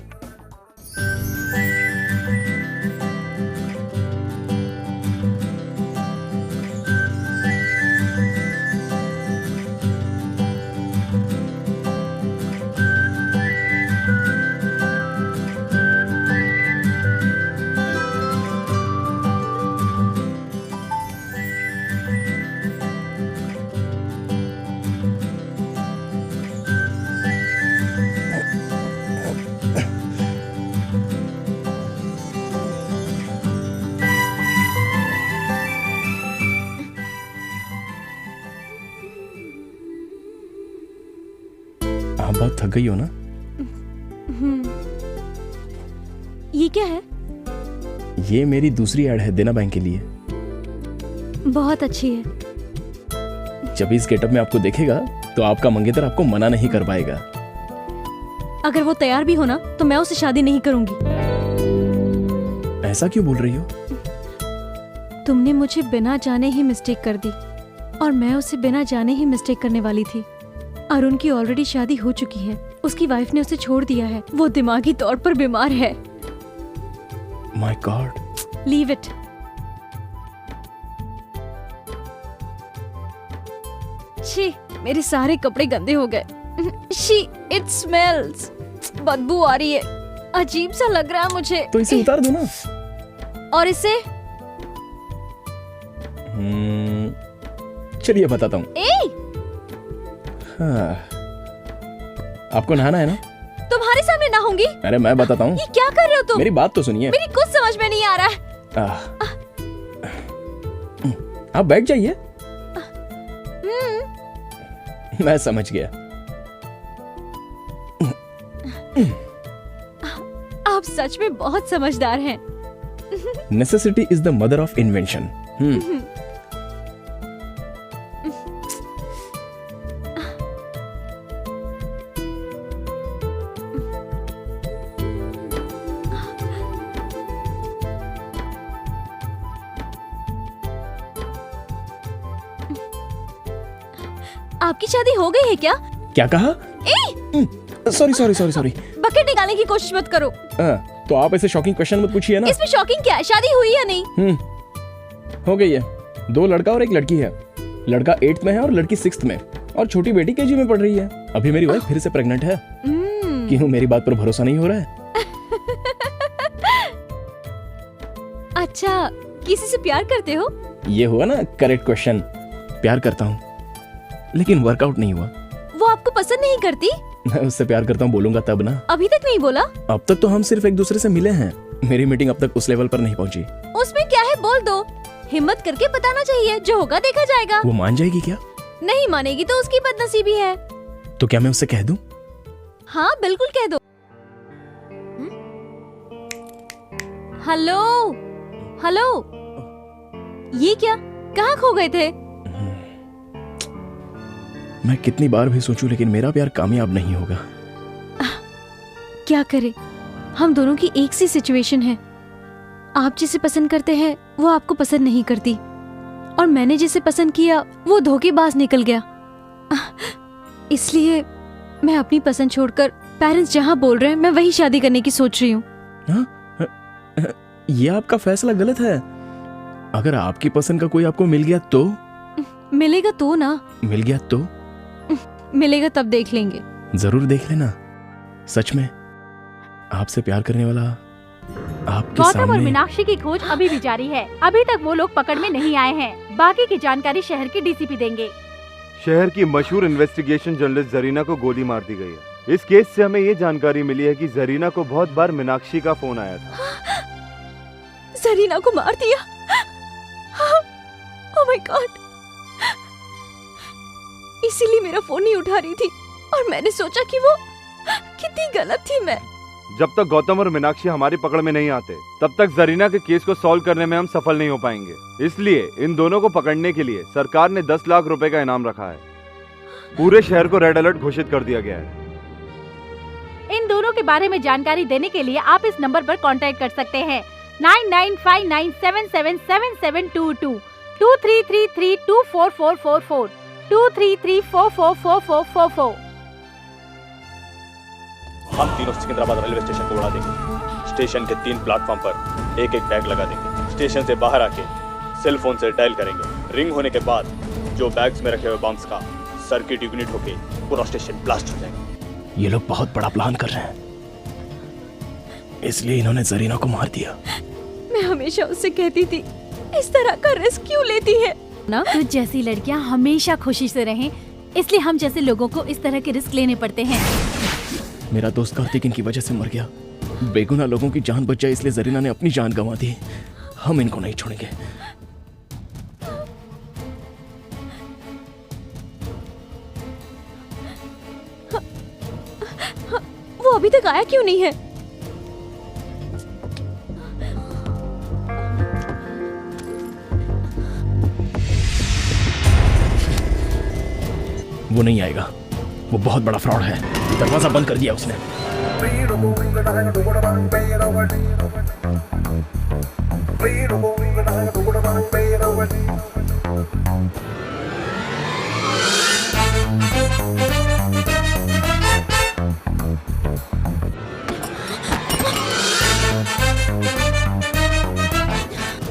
आप बहुत थक गई हो ना? ये क्या है? ये मेरी दूसरी ऐड है देना बैंक के लिए। बहुत अच्छी है। जब इस गेटअप में आपको देखेगा तो आपका मंगेतर आपको मना नहीं कर पाएगा। अगर वो तैयार भी हो ना तो मैं उससे शादी नहीं करूंगी। ऐसा क्यों बोल रही हो? तुमने मुझे बिना जाने ही मिस्टेक कर दी और मैं उसे बिना जाने ही मिस्टेक करने वाली थी। अरुण की ऑलरेडी शादी हो चुकी है, उसकी वाइफ ने उसे छोड़ दिया है, वो दिमागी तौर पर बीमार है। My God. Leave it. छी, मेरे सारे कपड़े गंदे हो गए। She, it smells. बदबू आ रही है, अजीब सा लग रहा है मुझे। तो इसे उतार दो ना। और इसे? चलिए बताता हूँ। हाँ। आपको नहाना है ना? तुम्हारे सामने नहाऊंगी? अरे मैं बताता हूँ। ये क्या कर रहे हो तुम? मेरी बात तो सुनिए। मेरी कुछ समझ में नहीं आ रहा है। आप बैठ जाइए। मैं समझ गया। आप सच में बहुत समझदार हैं। Necessity is the mother of invention. आपकी शादी हो गई है क्या? क्या कहा? Sorry sorry sorry sorry. Bucket निकालने की कोशिश मत करो। तो आप ऐसे शॉकिंग क्वेश्चन मत पूछिए ना। इसमें शॉकिंग क्या है? शादी हुई या नहीं? हो गई है। 2 लड़का और 1 लड़की है। लड़का 8th में है और लड़की 6th में, और छोटी बेटी केजी में पढ़ रही है। अभी मेरी वाइफ फिर से प्रेग्नेंट है। क्यों, मेरी बात पर भरोसा नहीं हो रहा है? अच्छा, किसी से प्यार करते हो? ये हुआ ना करेक्ट क्वेश्चन। प्यार करता हूँ, लेकिन वर्कआउट नहीं हुआ। वो आपको पसंद नहीं करती? मैं उससे प्यार करता हूँ बोलूंगा तब ना। अभी तक नहीं बोला? अब तक तो हम सिर्फ एक दूसरे से मिले हैं। मेरी मीटिंग अब तक उस लेवल पर नहीं पहुंची। उसमें क्या है, बोल दो। हिम्मत करके बताना चाहिए, जो होगा देखा जाएगा। वो मान जाएगी क्या? नहीं मानेगी तो उसकी बदनसीबी है। तो क्या मैं उससे कह दूं? हाँ बिल्कुल कह दो। हेलो हेलो, ये क्या, कहाँ खो गए थे? मैं कितनी बार भी सोचूं लेकिन मेरा प्यार कामयाब नहीं होगा। क्या करे, हम दोनों की एक सी सिचुएशन है। आप जिसे पसंद करते हैं वो आपको पसंद नहीं करती, और मैंने जिसे पसंद किया वो धोखेबाज निकल गया। इसलिए मैं अपनी पसंद छोड़कर पेरेंट्स जहाँ बोल रहे हैं मैं वही शादी करने की सोच रही हूँ। ये आपका फैसला गलत है। अगर आपकी पसंद का कोई आपको मिल गया तो? मिलेगा तो ना। मिल गया तो? मिलेगा तब देख लेंगे। जरूर देख लेना। सच में आपसे प्यार करने वाला आपके गौतम सामने। और मीनाक्षी की खोज अभी भी जारी है। अभी तक वो लोग पकड़ में नहीं आए हैं। बाकी की जानकारी शहर के डीसीपी देंगे। शहर की मशहूर इन्वेस्टिगेशन जर्नलिस्ट जरीना को गोली मार दी गई है। इस केस से हमें ये जानकारी मिली है कि जरीना को बहुत बार मीनाक्षी का फोन आया था। जरीना को मार दिया? Oh my God. इसीलिए मेरा फोन नहीं उठा रही थी, और मैंने सोचा कि वो कितनी गलत थी मैं। जब तक गौतम और मीनाक्षी हमारी पकड़ में नहीं आते तब तक जरीना के केस को सॉल्व करने में हम सफल नहीं हो पाएंगे। इसलिए इन दोनों को पकड़ने के लिए सरकार ने 10 लाख रुपए का इनाम रखा है। पूरे शहर को रेड अलर्ट घोषित कर दिया गया है। इन दोनों के बारे में जानकारी देने के लिए आप इस नंबर पर कांटेक्ट कर सकते हैं 9959777722 2333244444 2334444444। हम तीनों सिकंदराबाद रेलवे स्टेशन को उड़ा देंगे। स्टेशन के 3 प्लेटफॉर्म पर एक एक बैग लगा देंगे। स्टेशन से बाहर आके सेल फोन से डायल करेंगे। रिंग होने के बाद जो बैग्स में रखे हुए बम्स का सर्किट यूनिट होके पूरा स्टेशन ब्लास्ट हो जाएगा। ये लोग बहुत बड़ा प्लान कर रहे हैं, इसलिए इन्होंने जरीना को मार दिया। मैं हमेशा उससे कहती थी इस तरह का रिस्क क्यों लेती है ना। तुझ जैसी लड़कियां हमेशा खुशी से रहें, इसलिए हम जैसे लोगों को इस तरह के रिस्क लेने पड़ते हैं। मेरा दोस्त कार्तिक इनकी वजह से मर गया। बेगुनाह लोगों की जान बच जाए इसलिए जरीना ने अपनी जान गंवा दी। हम इनको नहीं छोड़ेंगे। अभी तक आया क्यों नहीं है? वो नहीं आएगा, वो बहुत बड़ा फ्रॉड है। दरवाजा बंद कर दिया उसने।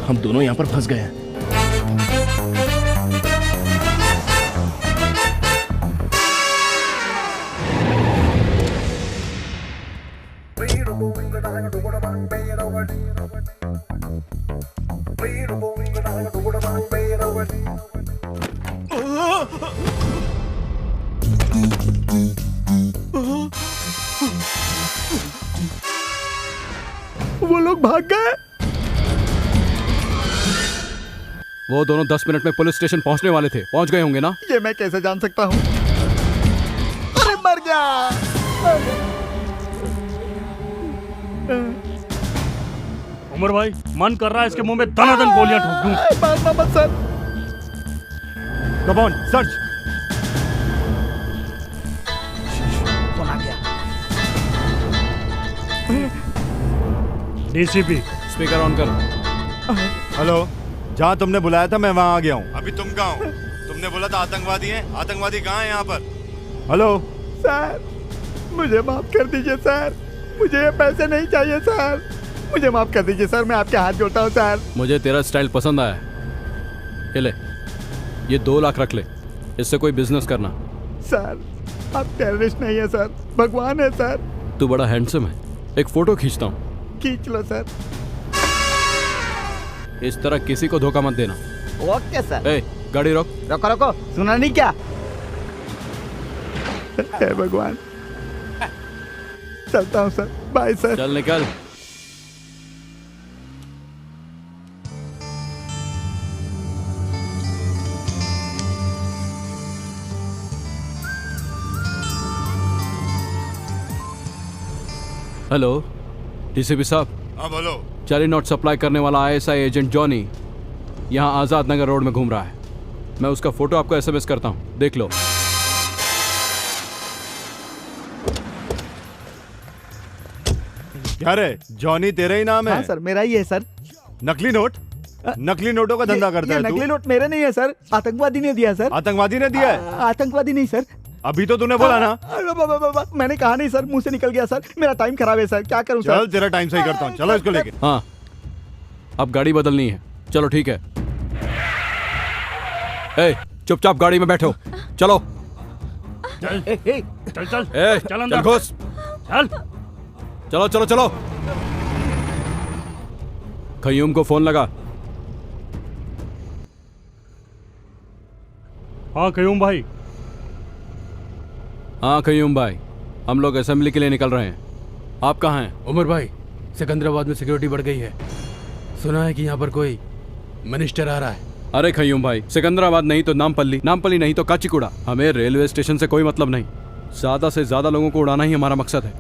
हम दोनों यहाँ पर फंस गए हैं। वो लोग भाग गए। वो दोनों 10 मिनट में पुलिस स्टेशन पहुंचने वाले थे। पहुंच गए होंगे ना? ये मैं कैसे जान सकता हूँ? अरे मर गया। उमर भाई, मन कर रहा है इसके मुंह में दनादन गोलियां ठोक दूं। मारना मत सर। Come on, search. कौन आ गया? डीसीपी, स्पीकर ऑन कर। हेलो, जहाँ तुमने बुलाया था मैं वहाँ आ गया हूँ। अभी तुम कहाँ हो? तुमने बोला था आतंकवादी हैं। आतंकवादी कहाँ हैं यहाँ पर? हेलो सर, मुझे माफ कर दीजिए सर। मुझे ये पैसे नहीं चाहिए सर। मुझे माफ कर दीजिए सर, मैं आपके हाथ जोड़ता हूँ सर। मुझे तेरा स्टाइल पसंद आया। ये ले, ये 2 लाख रख ले, इससे कोई बिजनेस करना। सर, आप टेररिस्ट नहीं है सर, भगवान है सर। तू बड़ा हैंडसम है, एक फोटो खींचता हूँ। खींच लो सर। इस तरह किसी को धोखा मत देना। Okay sir. ए, गाड़ी रोक। रोको रोको, सुना नहीं क्या? हे भगवान, चलता हूँ सर। Bye sir. चल निकल। हेलो डीसीपी साहब। हाँ बोलो। जाली नोट सप्लाई करने वाला आईएसआई एजेंट जॉनी यहाँ आजाद नगर रोड में घूम रहा है। मैं उसका फोटो आपको एसएमएस करता हूँ, देख लो। क्या रे, जॉनी तेरा ही नाम है? हाँ सर, मेरा ही है सर। नकली नोट? नकली नोटों का धंधा करता है तू? नकली नोट मेरे नहीं है सर, आतंकवादी ने दिया सर। आतंकवादी ने दिया है? आतंकवादी नहीं सर। अभी तो तूने बोला ना। मैंने कहा नहीं सर, मुंह से निकल गया सर। मेरा टाइम खराब है सर, क्या करूं सर? चल तेरा टाइम सही करता हूँ, चलो इसको लेके। हाँ, अब गाड़ी बदलनी है। चलो ठीक है। ए, चुपचाप गाड़ी में बैठो, चलो। चल चल चल ए, चल अंदर घुस। चल। चलो चलो चलो। खयूम को फोन लगा। हाँ खयूम भाई। हाँ खयूम भाई, हम लोग असेंबली के लिए निकल रहे हैं। आप कहाँ हैं? उमर भाई, सिकंदराबाद में सिक्योरिटी बढ़ गई है। सुना है कि यहाँ पर कोई मिनिस्टर आ रहा है। अरे खयूम भाई, सिकंदराबाद नहीं तो नामपल्ली, नामपल्ली नहीं तो काचीगुड़ा। हमें रेलवे स्टेशन से कोई मतलब नहीं। ज्यादा से ज्यादा लोगों को उड़ाना ही हमारा मकसद है।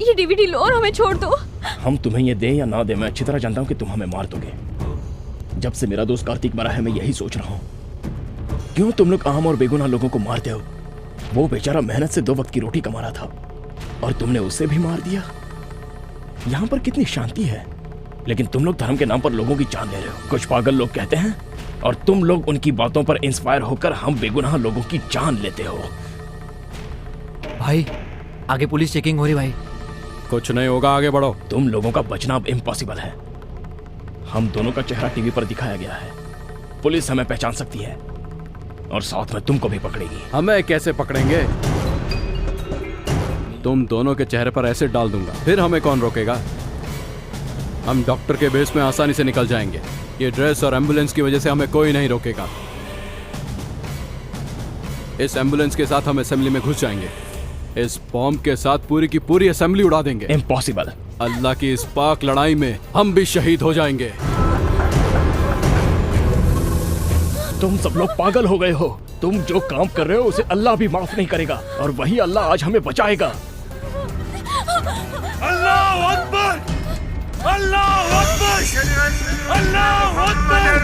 ये डीवीडी लो और हमें छोड़ दो। हम तुम्हें ये दे या ना दे, मैं अच्छी तरह जानता हूँ कि तुम हमें मार दोगे। जब से मेरा दोस्त कार्तिक मरा है मैं यही सोच रहा हूँ, क्यों तुम लोग आम और बेगुनाह लोगों को मारते हो? वो बेचारा मेहनत से 2 वक्त की रोटी कमा रहा था और तुमने उसे भी मार दिया। यहाँ पर कितनी शांति है, लेकिन तुम लोग धर्म के नाम पर लोगों की जान ले रहे हो। कुछ पागल लोग कहते हैं और तुम लोग उनकी बातों पर इंस्पायर होकर हम बेगुनाह लोगों की जान लेते हो। भाई आगे पुलिस चेकिंग हो रही भाई। कुछ नहीं होगा, आगे बढ़ो। तुम लोगों का बचना अब इम्पॉसिबल है। हम दोनों का चेहरा टीवी पर दिखाया गया है, पुलिस हमें पहचान सकती है और साथ में तुमको भी पकड़ेगी। हमें कैसे पकड़ेंगे? तुम दोनों के चेहरे पर एसिड डाल दूंगा, फिर हमें कौन रोकेगा? हम डॉक्टर के बेस में आसानी से निकल जाएंगे। ये ड्रेस और एम्बुलेंस की वजह से हमें कोई नहीं रोकेगा। इस एम्बुलेंस के साथ हम असेंबली में घुस जाएंगे। इस बॉम्ब के साथ पूरी की पूरी असेंबली उड़ा देंगे। इम्पॉसिबल। अल्लाह की इस पाक लड़ाई में हम भी शहीद हो जाएंगे। तुम सब लोग पागल हो गए हो। तुम जो काम कर रहे हो उसे अल्लाह भी माफ नहीं करेगा और वही अल्लाह आज हमें बचाएगा। अल्लाह अकबर अल्लाह अकबर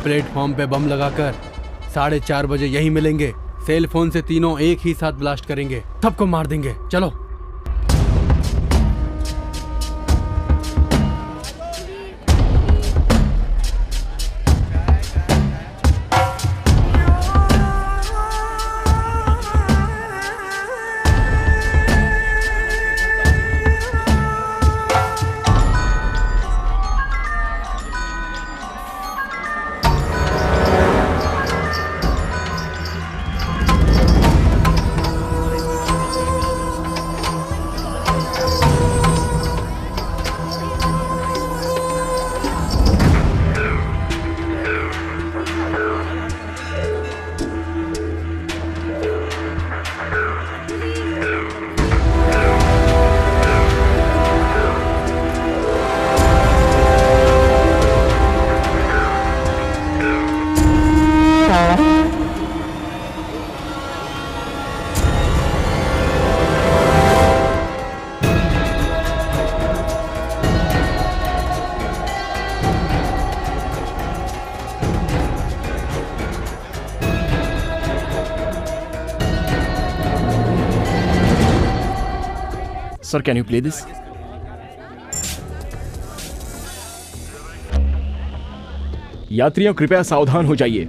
प्लेटफॉर्म पे बम लगाकर 4:30 बजे यहीं मिलेंगे। सेल फोन से तीनों एक ही साथ ब्लास्ट करेंगे, सबको मार देंगे। चलो। Sir, can you play this? यात्रियों कृपया सावधान हो जाइए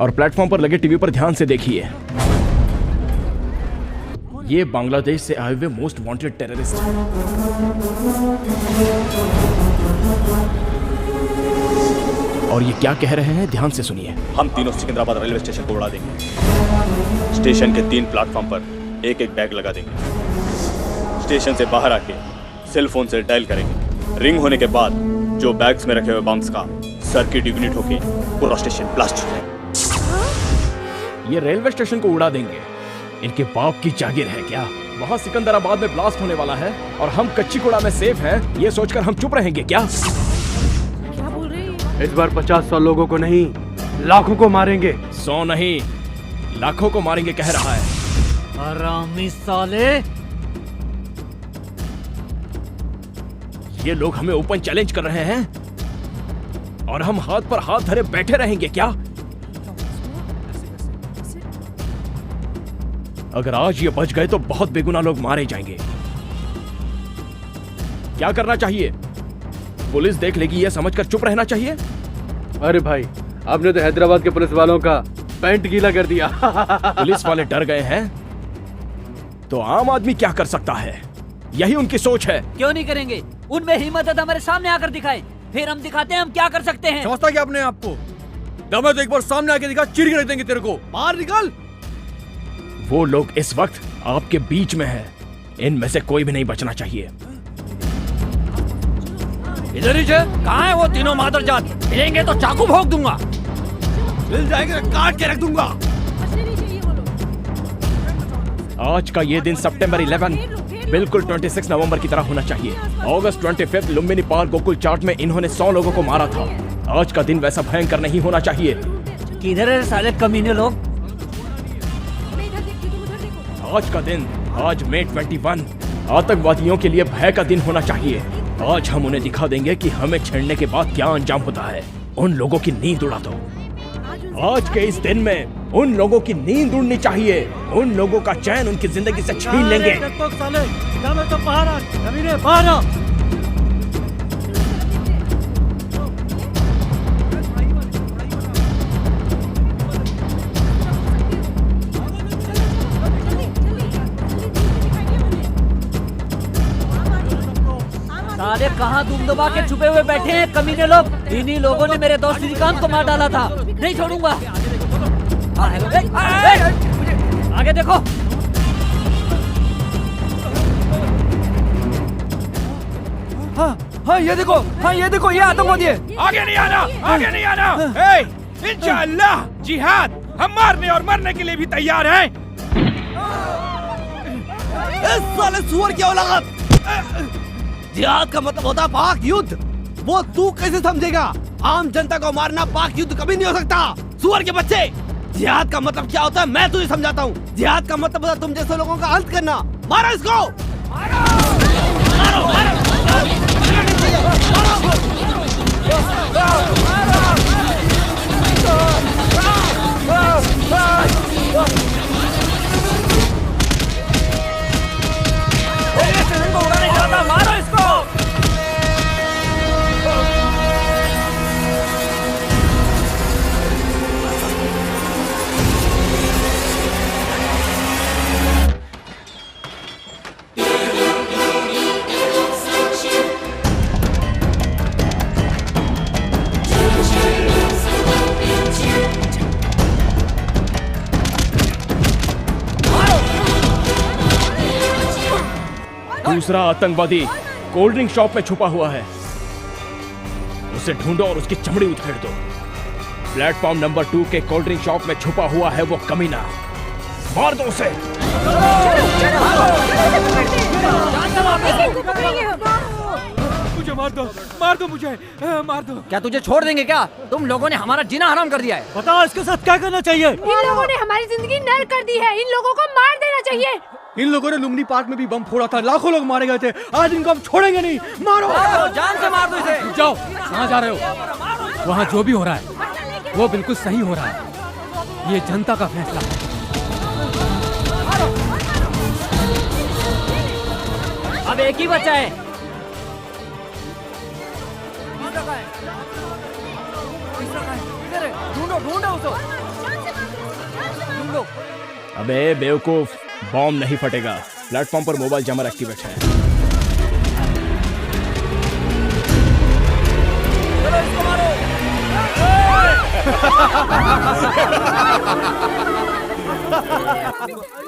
और प्लेटफॉर्म पर लगे टीवी पर ध्यान से देखिए। ये बांग्लादेश से आए हुए मोस्ट वांटेड टेररिस्ट हैं। और ये क्या कह रहे हैं, ध्यान से सुनिए। हम तीनों सिकंदराबाद रेलवे स्टेशन को उड़ा देंगे। स्टेशन के 3 प्लेटफॉर्म पर एक एक बैग लगा देंगे। स्टेशन से बाहर आके सेल फोन से डायल करेंगे। रिंग होने के बाद जो बैग्स में रखे हुए बम्स का सर्किट इग्निट होके पूरा स्टेशन ब्लास्ट हो जाएगा। ये रेलवे स्टेशन को उड़ा देंगे। इनके बाप की जागीर है क्या? वहाँ सिकंदराबाद में ब्लास्ट होने वाला है और हम कच्चीगुड़ा में सेफ हैं, ये सोचकर हम चुप रहेंगे क्या? क्या बोल रहे हैं? इस बार 50-100 लोगों को नहीं, लाखों को मारेंगे। 100 नहीं, लाखों को मारेंगे कह रहा है। हरामी साले! ये लोग हमें ओपन चैलेंज कर रहे हैं और हम हाथ पर हाथ धरे बैठे रहेंगे क्या? अगर आज ये बच गए तो बहुत बेगुनाह लोग मारे जाएंगे। क्या करना चाहिए? पुलिस देख लेगी ये समझकर चुप रहना चाहिए? अरे भाई, आपने तो हैदराबाद के पुलिस वालों का पैंट गीला कर दिया। पुलिस वाले डर गए हैं तो आम आदमी क्या कर सकता है? यही उनकी सोच है। क्यों नहीं करेंगे? उनमें हिम्मत है तो हमारे सामने आकर दिखाएं, फिर हम दिखाते हैं हम क्या कर सकते हैं। समझता क्या अपने आप को? दम है तो एक बार सामने आके दिखा, चीर के रख देंगे तेरे को। बाहर निकल। वो लोग इस वक्त आपके बीच में हैं। इनमें से कोई भी नहीं बचना चाहिए। इधर ही कहाँ है वो तीनों मादरजात? मिलेंगे तो चाकू भोंक दूंगा। मिल जाएंगे तो काट के रख दूंगा। आज का ये दिन सितंबर 11 बिल्कुल 26 नवंबर की तरह होना चाहिए। अगस्त 25 लुम्बिनी पार्क गोकुल चाट में इन्होंने 100 लोगों को मारा था। आज का दिन वैसा भयंकर नहीं होना चाहिए। किधर है साले कमीने लोग? आज का दिन, आज मई 21 आतंकवादियों के लिए भय का दिन होना चाहिए। आज हम उन्हें दिखा देंगे कि हमें छेड़ने के बाद क्या अंजाम होता है। उन लोगों की नींद उड़ा दो। आज के इस दिन में उन लोगों की नींद उड़नी चाहिए। उन लोगों का चैन उनकी जिंदगी से छीन लेंगे। साले कहाँ दुम दबा के छुपे हुए बैठे हैं कमीने लोग। इन्हीं लोगों ने मेरे दोस्त श्रीकांत को मार डाला था। नहीं छोड़ूंगा। आगे देखो। हाँ ये देखो ये आतंकवादी है। आगे नहीं आना, आगे नहीं आना। इंशाअल्लाह जिहाद, हम मारने और मरने के लिए भी तैयार हैं। इस साले सुअर की औलाद। जिहाद का मतलब होता है पाक युद्ध। वो तू कैसे समझेगा? आम जनता को मारना पाक युद्ध कभी नहीं हो सकता। सुअर के बच्चे, जिहाद का मतलब क्या होता है मैं तुझे समझाता हूँ। जिहाद का मतलब होता है तुम जैसे लोगों का अंत करना। मारो इसको, मारो, मारो। मारो इसको। दूसरा आतंकवादी कोल्ड ड्रिंक शॉप में छुपा हुआ है। उसे ढूंढो और उसकी चमड़ी उधेड़ दो। प्लेटफॉर्म नंबर 2 के कोल्ड ड्रिंक शॉप में छुपा हुआ है वो कमीना। मार दो उसे। मुझे मार दो मुझे, मार दो। क्या तुझे छोड़ देंगे क्या? तुम लोगों ने हमारा जीना हराम कर दिया है। बताओ इसके साथ क्या करना चाहिए? इन लोगों ने हमारी जिंदगी नर्क कर दी है। इन लोगों को मार देना चाहिए। इन लोगों ने लुम्बिनी पार्क में भी बम फोड़ा था, लाखों लोग मारे गए थे। आज इनको हम छोड़ेंगे नहीं। मारो, जान से मार दो इसे। जाओ, कहाँ जा रहे हो? वहाँ जो भी हो रहा है वो बिल्कुल सही हो रहा है। ये जनता का फैसला है। अब एक ही बचा है। ढूंढो उसको। ढूंढो। अबे बेवकूफ, बॉम्ब नहीं फटेगा। प्लेटफॉर्म पर मोबाइल जमर एक्टिवेट है।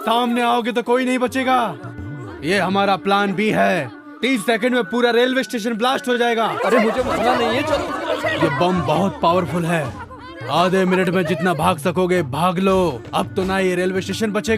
सामने आओगे तो कोई नहीं बचेगा। ये हमारा प्लान बी है। 30 सेकंड में पूरा रेलवे स्टेशन ब्लास्ट हो जाएगा। अरे मुझे मरना नहीं है, चलो। ये बम बहुत पावरफुल है। आधे मिनट में जितना भाग सकोगे भाग लो। अब तो ना ये रेलवे स्टेशन बचेगा।